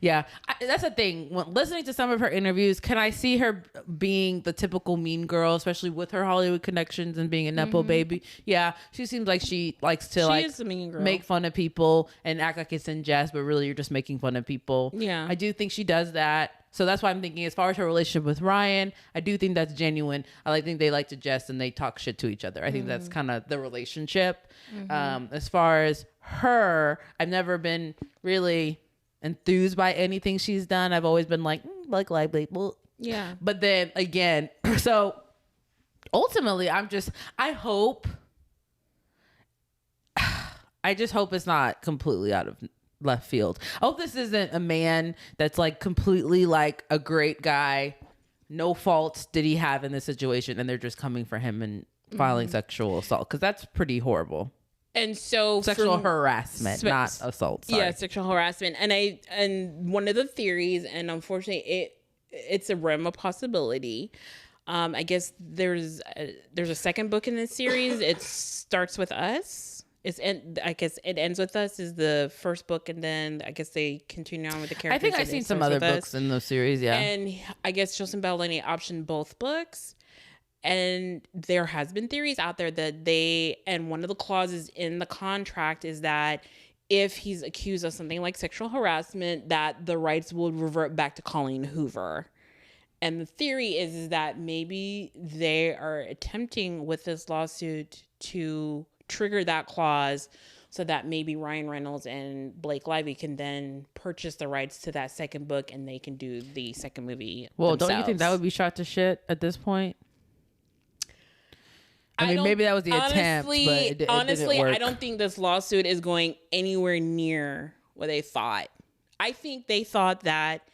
yeah, that's the thing. When listening to some of her interviews, can I see her being the typical mean girl, especially with her Hollywood connections and being a nepo baby? Yeah, she seems like she likes to is a mean girl. Make fun of people and act like it's in jest, but really you're just making fun of people. Yeah, I do think she does that. So that's why I'm thinking, as far as her relationship with Ryan, I do think that's genuine. I think they like to jest and they talk shit to each other. I think that's kind of the relationship. As far as her, I've never been really enthused by anything she's done. I've always been like, like Lively. Well, yeah. But then again, so ultimately, I just hope it's not completely out of left field. I hope this isn't a man that's like completely like a great guy. No faults did he have in this situation, and they're just coming for him and filing sexual assault, because that's pretty horrible. And so sexual harassment, not assault. Sorry. Yeah, sexual harassment. And one of the theories, and unfortunately it's a realm of possibility, I guess there's a second book in this series. It starts with us. I guess it ends with us is the first book, and then I guess they continue on with the characters. I think I've seen some other books in the series. Yeah, and I guess Joseph Baldoni optioned both books. And there has been theories out there that and one of the clauses in the contract is that if he's accused of something like sexual harassment, that the rights will revert back to Colleen Hoover. And the theory is that maybe they are attempting with this lawsuit to trigger that clause so that maybe Ryan Reynolds and Blake Lively can then purchase the rights to that second book and they can do the second movie themselves. Don't you think that would be shot to shit at this point? I mean, maybe that was the attempt, but it didn't work. I don't think this lawsuit is going anywhere near what they thought. I think they thought that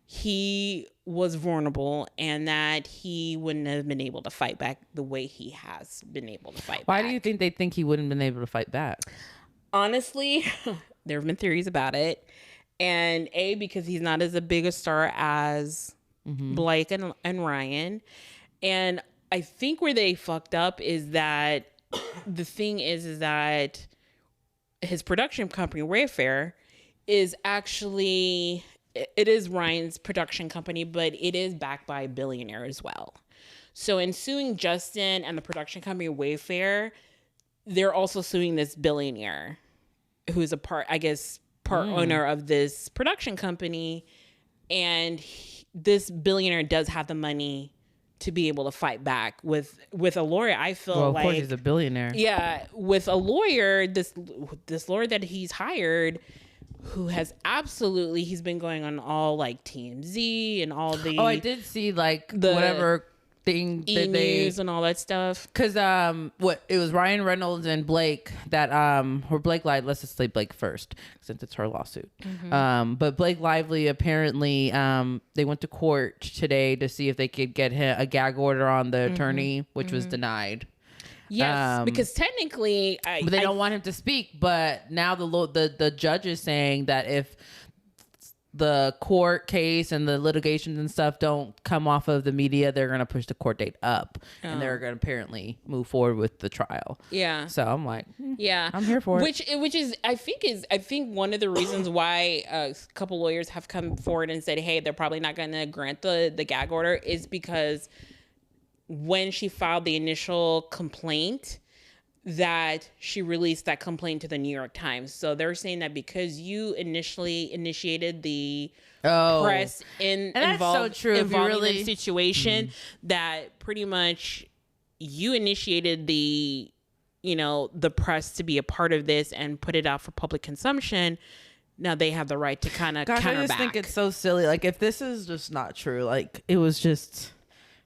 he was vulnerable and that he wouldn't have been able to fight back the way he has been able to fight back. Why do you think they think he wouldn't have been able to fight back? Honestly, there have been theories about it. And because he's not as big a star as Blake and Ryan. And I think where they fucked up is that the thing is that his production company, Wayfair, is actually, it is Ryan's production company, but it is backed by a billionaire as well. So in suing Justin and the production company Wayfair, they're also suing this billionaire who's a part owner of this production company. And this billionaire does have the money to be able to fight back with a lawyer. I feel of course he's a billionaire. Yeah, with a lawyer, this lawyer that he's hired, who has he's been going on all like TMZ and all the. Oh, I did see like the whatever thing that news and all that stuff. Because it was Ryan Reynolds and Blake that or Blake Lively. Let's just say Blake first since it's her lawsuit. But Blake Lively apparently they went to court today to see if they could get a gag order on the attorney, which was denied. Yes, because technically, but they don't want him to speak. But now the judge is saying that if the court case and the litigations and stuff don't come off of the media, they're going to push the court date up and they're going to apparently move forward with the trial. Yeah. So I'm like, yeah, I'm here for it. Which is, I think one of the reasons why a couple lawyers have come forward and said, hey, they're probably not going to grant the gag order is because when she filed the initial complaint, that she released that complaint to the New York Times. So they're saying that because you initially initiated the press involved in the situation, that pretty much you initiated the press to be a part of this and put it out for public consumption. Now they have the right to kind of counter back. I just think it's so silly. Like, if this is just not true, like, it was just,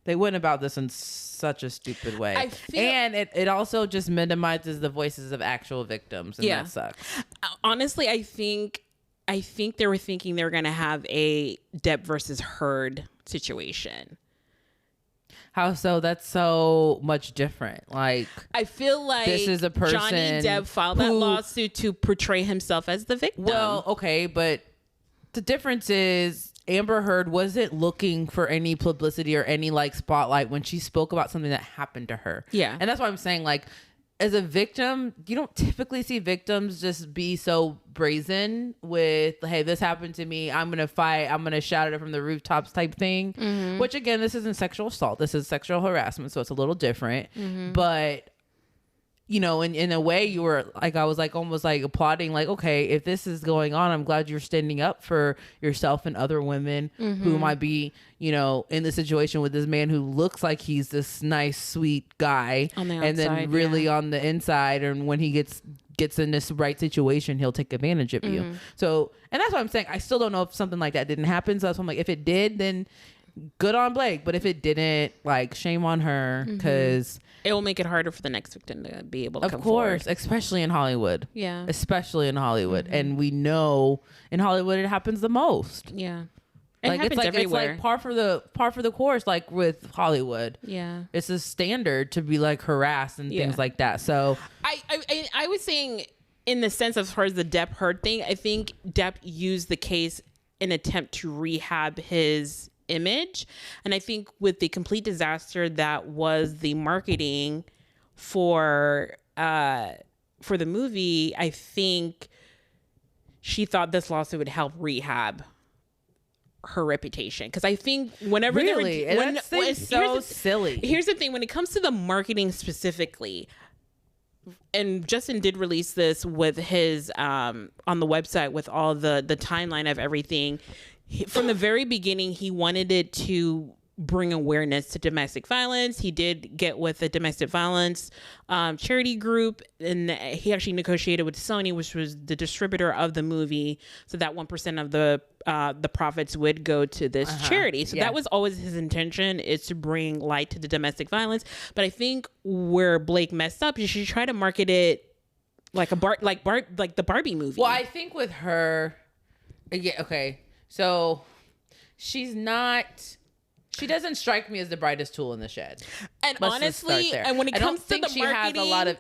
they went about this in such a stupid way. And it also just minimizes the voices of actual victims. And that sucks. Honestly, I think they were thinking they were going to have a Depp versus Heard situation. How so? That's so much different. Like, I feel like this is a person Johnny Depp filed that lawsuit to portray himself as the victim. Well, okay, but the difference is Amber Heard wasn't looking for any publicity or any like spotlight when she spoke about something that happened to her. Yeah. And that's why I'm saying, like, as a victim, you don't typically see victims just be so brazen with, hey, this happened to me, I'm gonna fight, I'm gonna shout it from the rooftops type thing. Which, again, this isn't sexual assault, this is sexual harassment, so it's a little different. But in a way, you were like, I was like almost like applauding, like, okay, if this is going on, I'm glad you're standing up for yourself and other women who might be, in the situation with this man who looks like he's this nice, sweet guy on the outside, and then really on the inside, and when he gets in this right situation, he'll take advantage of you. So, and that's what I'm saying. I still don't know if something like that didn't happen. So that's why I'm like, if it did, then good on Blake. But if it didn't, like, shame on her, because it will make it harder for the next victim to be able to come forward. Of course, especially in Hollywood. Yeah. Especially in Hollywood. And we know in Hollywood it happens the most. Yeah. It's like par for the course, like with Hollywood. Yeah. It's a standard to be like harassed and things like that. So I was saying, in the sense of, as far as the Depp Heard thing, I think Depp used the case in attempt to rehab his image. And I think with the complete disaster that was the marketing for the movie, I think she thought this lawsuit would help rehab her reputation. Because I think whenever Really? That's so silly. Here's the thing, when it comes to the marketing specifically, and Justin did release this with his on the website with all the timeline of everything. From the very beginning, he wanted it to bring awareness to domestic violence. He did get with a domestic violence charity group, and he actually negotiated with Sony, which was the distributor of the movie, so that 1% of the profits would go to this charity. So that was always his intention, is to bring light to the domestic violence. But I think where Blake messed up is she tried to market it like the Barbie movie. Well, I think with her, yeah, okay, so she doesn't strike me as the brightest tool in the shed. And honestly, and when it comes to the marketing, has a lot of.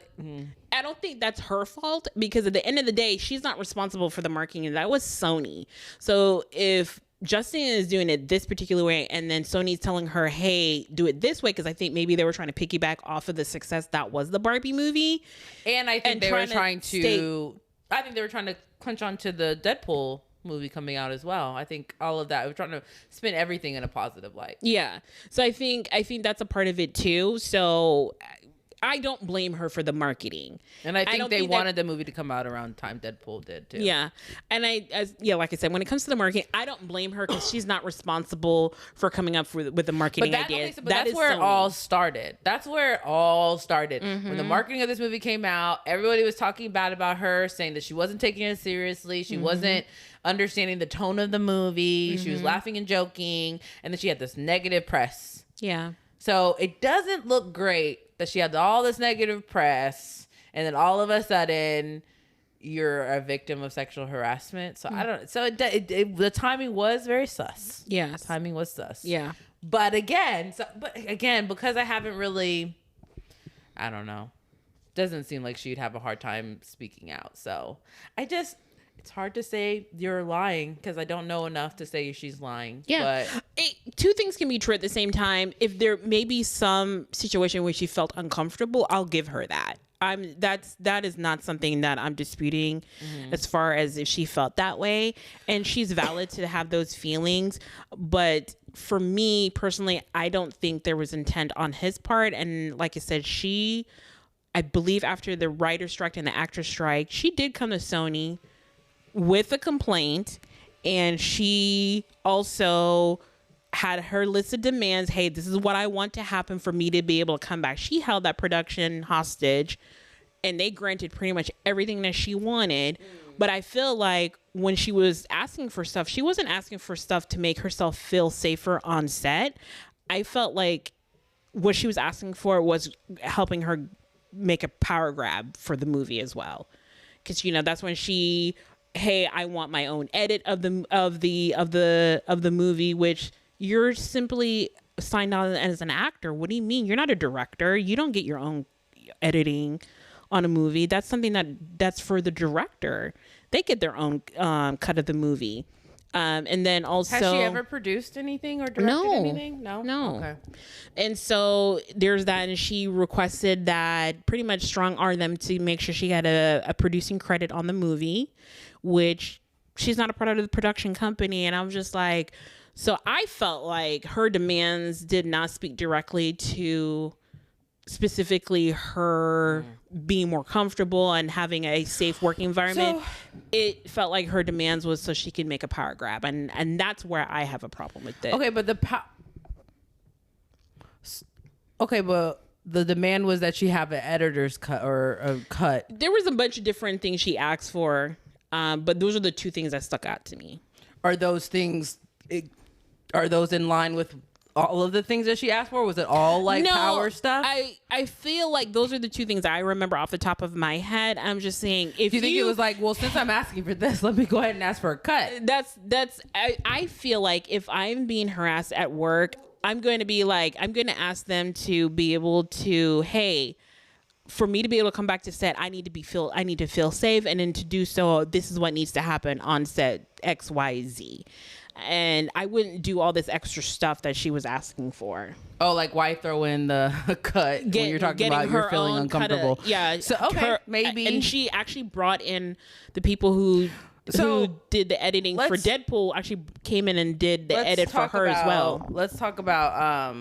I don't think that's her fault, because at the end of the day, she's not responsible for the marketing. That was Sony. So if Justin is doing it this particular way, and then Sony's telling her, "Hey, do it this way," because I think maybe they were trying to piggyback off of the success that was the Barbie movie, and I think they were trying to. I think they were trying to clinch onto the Deadpool movie coming out as well. I think all of that, we're trying to spin everything in a positive light. Yeah. So I think that's a part of it too. So I don't blame her for the marketing. And I think they wanted the movie to come out around the time Deadpool did too. Yeah. And like I said, when it comes to the marketing, I don't blame her, because she's not responsible for coming up with the marketing idea. But that's where it all started. That's where it all started. When the marketing of this movie came out, everybody was talking bad about her, saying that she wasn't taking it seriously. She wasn't understanding the tone of the movie. She was laughing and joking. And then she had this negative press. Yeah. So it doesn't look great that she had all this negative press, and then all of a sudden you're a victim of sexual harassment. So I don't. So the timing was very sus. Yeah, timing was sus. Yeah, but again, because I haven't really, I don't know. Doesn't seem like she'd have a hard time speaking out. So it's hard to say you're lying, because I don't know enough to say she's lying. Yeah. But two things can be true at the same time. If there may be some situation where she felt uncomfortable, I'll give her that. That is not something that I'm disputing as far as if she felt that way. And she's valid to have those feelings. But for me personally, I don't think there was intent on his part. And like I said, I believe after the writer strike and the actor strike, she did come to Sony with a complaint, and she also had her list of demands. Hey, this is what I want to happen for me to be able to come back. She held that production hostage, and they granted pretty much everything that she wanted. But I feel like when she was asking for stuff, she wasn't asking for stuff to make herself feel safer on set. I felt like what she was asking for was helping her make a power grab for the movie as well. Because, that's when hey, I want my own edit of the movie, which you're simply signed on as an actor. What do you mean? You're not a director. You don't get your own editing on a movie. That's something that's for the director. They get their own cut of the movie. And then also, has she ever produced anything or directed anything? No. Okay. And so there's that, and she requested that pretty much strong arm them to make sure she had a producing credit on the movie, which she's not a part of the production company. And I was just like, so I felt like her demands did not speak directly to specifically her being more comfortable and having a safe working environment. So, it felt like her demands was so she could make a power grab, and that's where I have a problem with it. Okay, but the demand was that she have an editor's cut or a cut. There was a bunch of different things she asked for, but those are the two things that stuck out to me. Are those things? Are those in line with all of the things that she asked for? Was it all power stuff? I feel like those are the two things I remember off the top of my head. I'm just saying, if you think it was like, well, since I'm asking for this, let me go ahead and ask for a cut. I feel like if I'm being harassed at work, I'm going to ask them to be able to, hey, for me to be able to come back to set, I need to feel safe, and then to do so, this is what needs to happen on set XYZ. and I wouldn't do all this extra stuff that she was asking for. Oh, like why throw in the cut when you're talking about you're feeling uncomfortable? So okay, maybe. And she actually brought in the people who did the editing for Deadpool. Actually, came in and did the edit for her as well. Let's talk about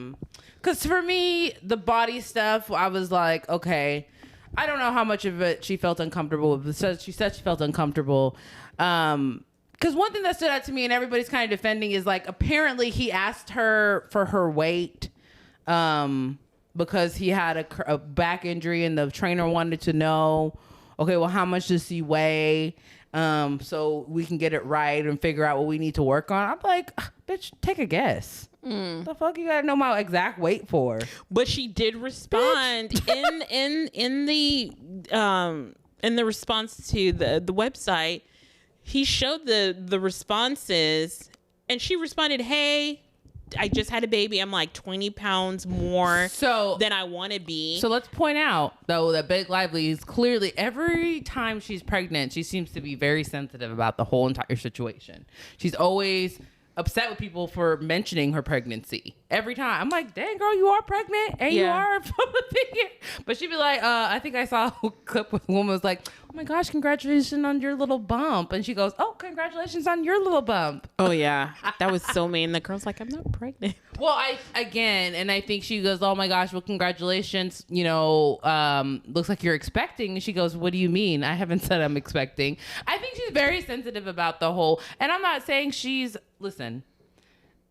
because for me, the body stuff, I was like, okay, I don't know how much of it she felt uncomfortable with. She said she felt uncomfortable. Because one thing that stood out to me, and everybody's kind of defending, is like apparently he asked her for her weight because he had a back injury, and the trainer wanted to know, okay, well, how much does he weigh? So we can get it right and figure out what we need to work on. I'm like, bitch, take a guess. The fuck you gotta know my exact weight for? But she did respond in the response to the website. He showed the responses, and she responded, "Hey, I just had a baby. I'm like 20 pounds more than I want to be." So let's point out, though, that Big Lively is clearly, every time she's pregnant, she seems to be very sensitive about the whole entire situation. She's always upset with people for mentioning her pregnancy. Every time. I'm like, dang, girl, you are pregnant and you are But she'd be like, I think I saw a clip where a woman was like, oh my gosh, congratulations on your little bump. And she goes, oh, congratulations on your little bump. Oh, yeah. That was so mean. The girl's like, I'm not pregnant. Well, I think she goes, oh my gosh, well, congratulations. You know, looks like you're expecting. And she goes, what do you mean? I haven't said I'm expecting. I think she's very sensitive about the whole, and I'm not saying listen,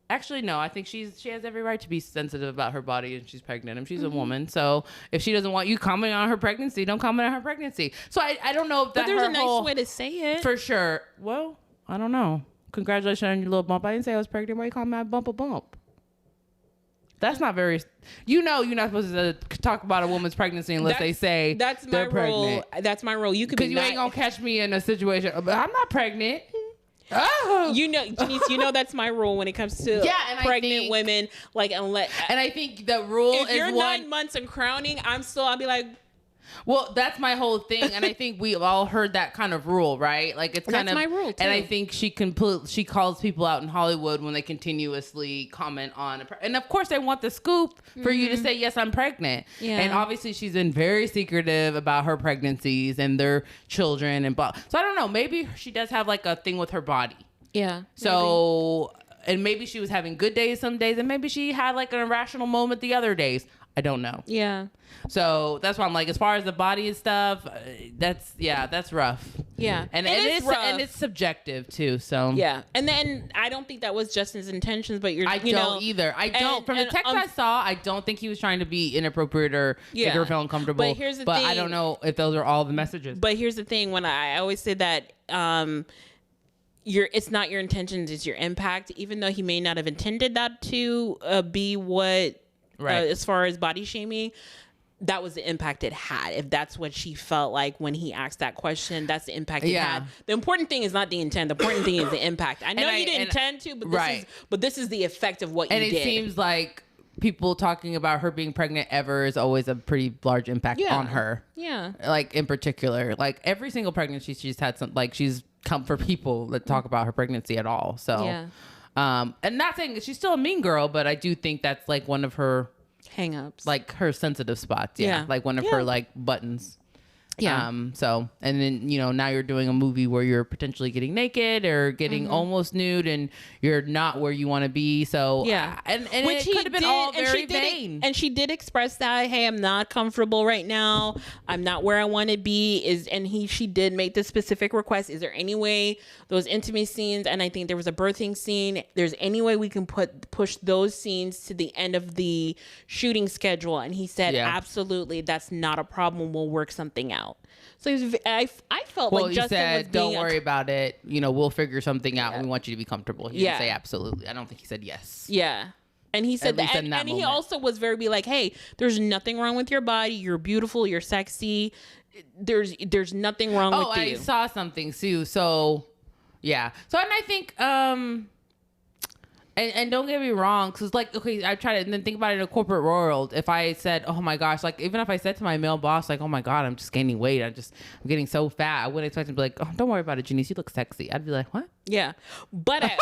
actually, no, I think she has every right to be sensitive about her body, and she's pregnant, and she's a woman. So if she doesn't want you commenting on her pregnancy, don't comment on her pregnancy. So I don't know if that. But there's a nice way to say it. For sure. Well, I don't know. Congratulations on your little bump. I didn't say I was pregnant. Why you call my bump a bump? That's not very. You're not supposed to talk about a woman's pregnancy unless they say that's they're my pregnant. rule. That's my rule. You could be. Because you ain't gonna catch me in a situation. But I'm not pregnant. Oh. You know, Janice, that's my rule when it comes to pregnant women. Like, and I think the rule if is you're 9 months and crowning, I'll be like, well, that's my whole thing, and I think we've all heard that kind of rule, right? Like it's kind of my rule too. And I think she calls people out in Hollywood when they continuously comment on, and of course they want the scoop for you to say yes, I'm pregnant. Yeah. And obviously she's been very secretive about her pregnancies and their children and blah. So I don't know. Maybe she does have like a thing with her body. Yeah. So and maybe she was having good days some days, and maybe she had like an irrational moment the other days. I don't know. Yeah. So that's why I'm like, as far as the body and stuff, that's rough. Yeah. And it is rough. And it's subjective too. So yeah. And then I don't think that was Justin's intentions, but I don't either. I don't. From the text I saw, I don't think he was trying to be inappropriate or make her feel uncomfortable. But here's the thing. I don't know if those are all the messages. But here's the thing. When I always say that, it's not your intentions, it's your impact. Even though he may not have intended that to be what. Right. As far as body shaming, that was the impact it had. If that's what she felt like when he asked that question, that's the impact it had. The important thing is not the intent. The important thing is the impact. I know you didn't intend to, but this is the effect of what you did. And it seems like people talking about her being pregnant ever is always a pretty large impact on her. Yeah. Like in particular, like every single pregnancy she's had she's come for people that talk about her pregnancy at all. So yeah. And not saying that she's still a mean girl, but I do think that's like one of her hang-ups, like her sensitive spots. Yeah. Like one of her like buttons. Yeah. So, and then, now you're doing a movie where you're potentially getting naked or getting almost nude and you're not where you want to be. So, yeah. And which it could have been all very vain. And she did express that, hey, I'm not comfortable right now. I'm not where I want to be. She did make the specific request. Is there any way those intimate scenes, and I think there was a birthing scene, there's any way we can push those scenes to the end of the shooting schedule? And he said, absolutely, that's not a problem. We'll work something out. So I felt like Justin said, was don't worry about it. We'll figure something out. We want you to be comfortable. He didn't say absolutely. I don't think he said yes. Yeah. And he said that. And he also was very like, hey, there's nothing wrong with your body. You're beautiful. You're sexy. There's nothing wrong with you. I saw something too. So, yeah. So, and I think, And don't get me wrong, because like, okay, I try to and then think about it in a corporate world. If I said, oh my gosh, like even if I said to my male boss, like, oh my God, I'm just gaining weight. I'm getting so fat. I wouldn't expect him to be like, oh, don't worry about it, Janice. You look sexy. I'd be like, what? Yeah. But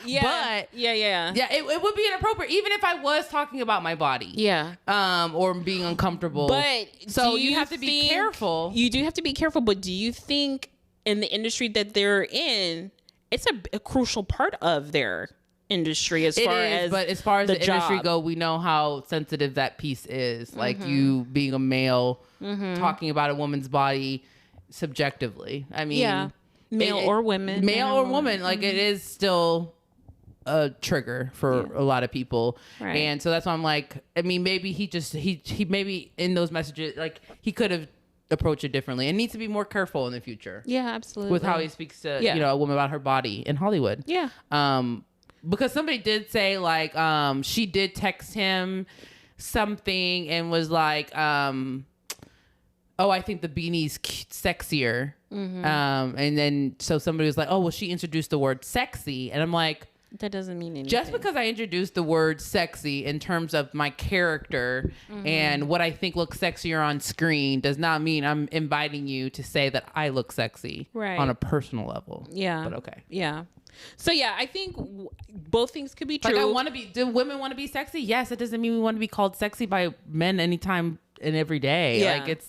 yeah. Yeah, it would be inappropriate, even if I was talking about my body. Yeah. Or being uncomfortable. But so you have to be careful. You do have to be careful, but do you think in the industry that they're in, it's a crucial part of their industry as far as the industry job go, we know how sensitive that piece is. Like you being a male, talking about a woman's body subjectively. I mean, male or women, like it is still a trigger for a lot of people. Right. And so that's why I'm like, I mean, maybe he maybe in those messages, like he could have approached it differently and needs to be more careful in the future. Yeah, absolutely. With how he speaks to, a woman about her body in Hollywood. Yeah. Because somebody did say like, she did text him something and was like, oh, I think the beanie's sexier. And then, so somebody was like, oh, well, she introduced the word sexy. And I'm like, that doesn't mean anything. Just because I introduced the word sexy in terms of my character and what I think looks sexier on screen does not mean I'm inviting you to say that I look sexy on a personal level. Yeah. But okay. Yeah. So yeah, I think both things could be true. Like do women want to be sexy? Yes. It doesn't mean we want to be called sexy by men anytime and every day. Yeah. Like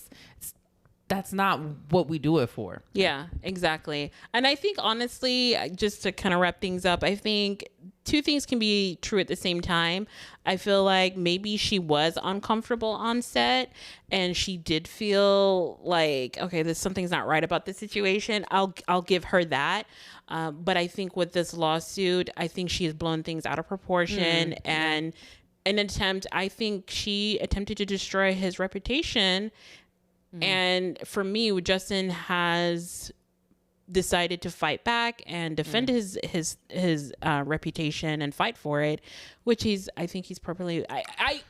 that's not what we do it for. Yeah, exactly. And I think honestly, just to kind of wrap things up, I think two things can be true at the same time. I feel like maybe she was uncomfortable on set and she did feel like, okay, something's not right about the situation. I'll give her that. But I think with this lawsuit, I think she has blown things out of proportion and I think she attempted to destroy his reputation. And for me, Justin has decided to fight back and defend his reputation and fight for it, which I think he's properly. I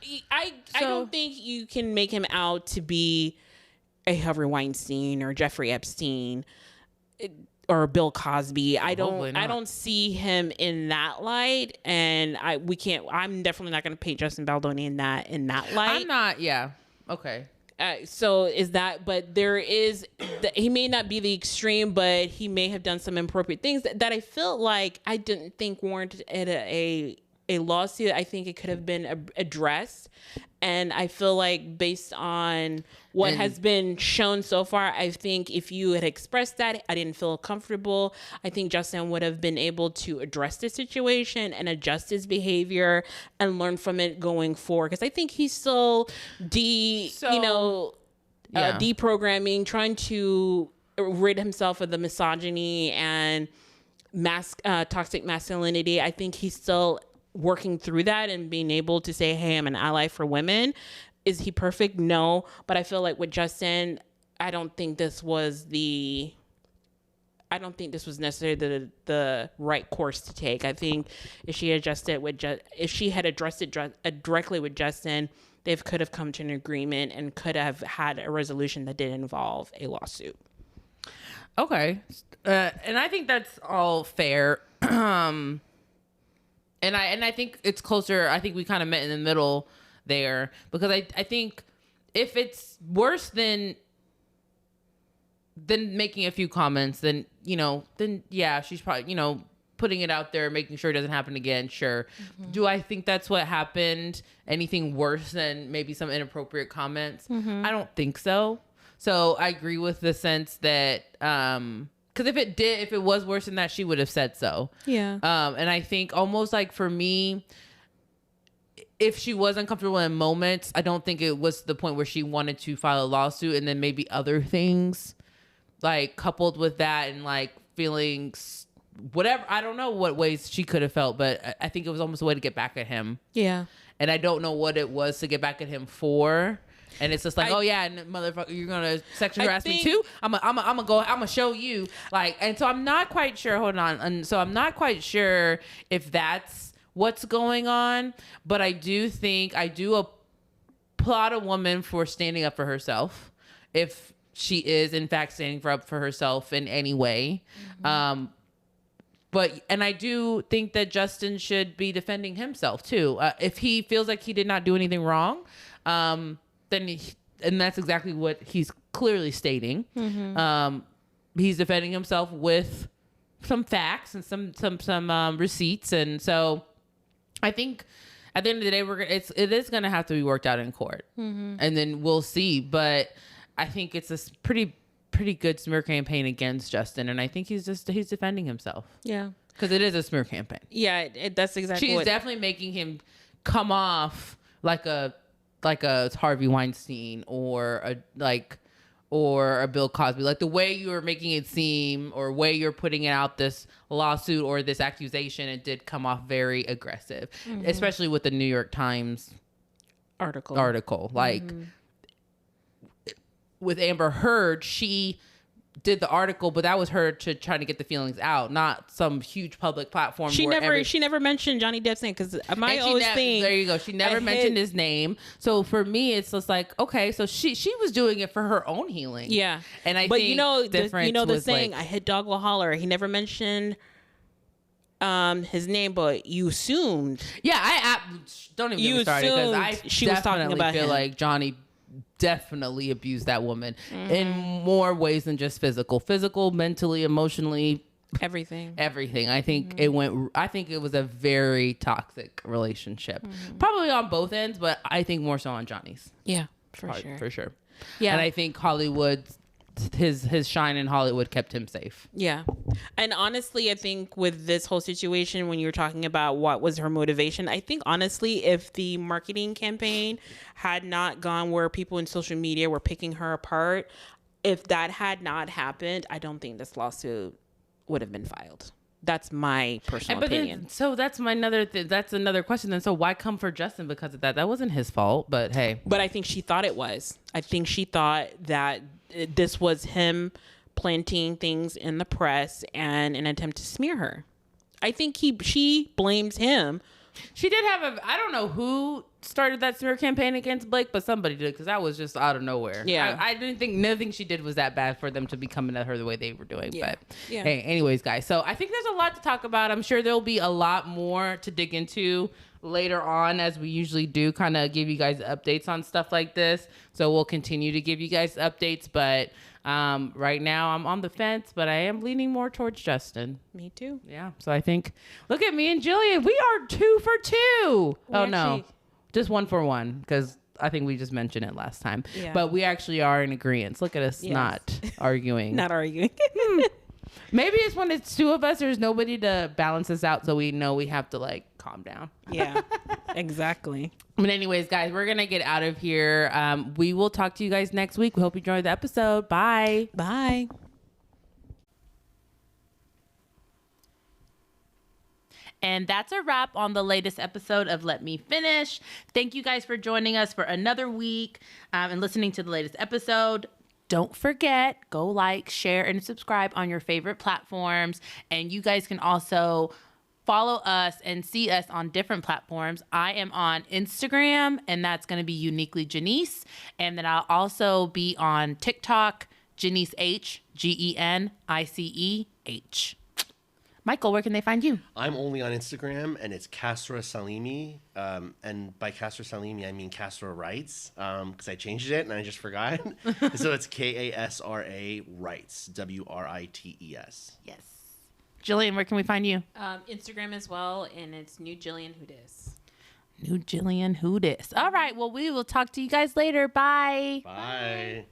don't think you can make him out to be a Harvey Weinstein or Jeffrey Epstein or Bill Cosby. I don't see him in that light, and I'm definitely not going to paint Justin Baldoni in that light. I'm not. Yeah. Okay. So but there is, he may not be the extreme, but he may have done some inappropriate things that I felt like I didn't think warranted a lawsuit. I think it could have been addressed. And I feel like based on what has been shown so far, I think if you had expressed that, I didn't feel comfortable. I think Justin would have been able to address the situation and adjust his behavior and learn from it going forward. Because I think he's still deprogramming, trying to rid himself of the misogyny and toxic masculinity. I think he's still working through that and being able to say, hey, I'm an ally for women. Is he perfect? No. But I feel like with Justin, I don't think this was necessarily the right course to take. I think if she had addressed it directly with Justin, they could have come to an agreement and could have had a resolution that didn't involve a lawsuit. Okay. And I think that's all fair. And I think it's closer. I think we kind of met in the middle there, because I think if it's worse than making a few comments, then she's probably, putting it out there, making sure it doesn't happen again. Sure. Do I think that's what happened? Anything worse than maybe some inappropriate comments? I don't think so. So I agree with the sense that, because if it was worse than that, she would have said so. Yeah. And I think almost like for me, if she was uncomfortable in moments, I don't think it was the point where she wanted to file a lawsuit, and then maybe other things like coupled with that and like feelings, whatever. I don't know what ways she could have felt, but I think it was almost a way to get back at him. Yeah. And I don't know what it was to get back at him for. And it's just like, and motherfucker, you're gonna sexually harass me too. I'm gonna show you. Like, and so I'm not quite sure. Hold on. And so I'm not quite sure if that's what's going on. But I do applaud a woman for standing up for herself, if she is in fact standing up for herself in any way. and I do think that Justin should be defending himself too. If he feels like he did not do anything wrong, then and that's exactly what he's clearly stating. He's defending himself with some facts and some receipts, and so I think at the end of the day, it is gonna have to be worked out in court, and then we'll see. But I think it's a pretty good smear campaign against Justin, and I think he's defending himself. Yeah, because it is a smear campaign. Yeah, that's exactly. She's definitely making him come off like a Harvey Weinstein or a Bill Cosby, like the way you were making it seem or way you're putting it out, this lawsuit or this accusation, it did come off very aggressive, especially with the New York Times article. Like with Amber Heard, she did the article, but that was her trying to get the feelings out, not some huge public platform. She never mentioned Johnny Depp's name, because my always thing. There you go. She never mentioned his name. So for me, it's just like, okay, so she was doing it for her own healing. Yeah, and I but think the saying, I hit dog will holler. He never mentioned his name, but you assumed. Yeah, I don't even get me started, because I she was talking about feel him. like Johnny definitely abused that woman in more ways than just physical, mentally, emotionally, everything. I think it was a very toxic relationship, probably on both ends, but I think more so on Johnny's. Yeah, for sure. Yeah, and I think Hollywood, his shine in Hollywood kept him safe. Yeah. And honestly, I think with this whole situation, when you're talking about what was her motivation, I think honestly, if the marketing campaign had not gone where people in social media were picking her apart, if that had not happened, I don't think this lawsuit would have been filed. That's my personal opinion. So that's another thing. That's another question. Then, so why come for Justin because of that? That wasn't his fault, but hey. But I think she thought it was. I think she thought that this was him planting things in the press and an attempt to smear her. I think she blames him. She did have I don't know who started that smear campaign against Blake, but somebody did, because that was just out of nowhere. Yeah. I didn't think, nothing she did was that bad for them to be coming at her the way they were doing. Yeah. But yeah. Hey, anyways, guys. So I think there's a lot to talk about. I'm sure there'll be a lot more to dig into later on, as we usually do, kind of give you guys updates on stuff like this. So we'll continue to give you guys updates, but right now I'm on the fence, but I am leaning more towards Justin. Me too. Yeah. So I think, look at me and Jillian, we are 2 for 2. No, just 1 for 1, because I think we just mentioned it last time. Yeah. But we actually are in agreement. Look at us, yes. not arguing. Not arguing. Maybe it's when it's 2 of us, there's nobody to balance us out, so we know we have to calm down. Yeah, exactly. But anyways, guys, we're gonna get out of here. We will talk to you guys next week. We hope you enjoyed the episode. Bye. Bye. And that's a wrap on the latest episode of Let Me Finish. Thank you guys for joining us for another week and listening to the latest episode. Don't forget, go like, share, and subscribe on your favorite platforms. And you guys can also follow us and see us on different platforms. I am on Instagram, and that's going to be Uniquely Janice. And then I'll also be on TikTok, Janice H, GENICEH. Michael, where can they find you? I'm only on Instagram, and it's Castra Salimi. And by Castra Salimi, I mean Castra Writes, because I changed it and I just forgot. So it's KASRA Writes, WRITES. Yes. Jillian, where can we find you? Instagram as well, and it's New Jillian Who Dis. New Jillian Who Dis. All right. Well, we will talk to you guys later. Bye. Bye.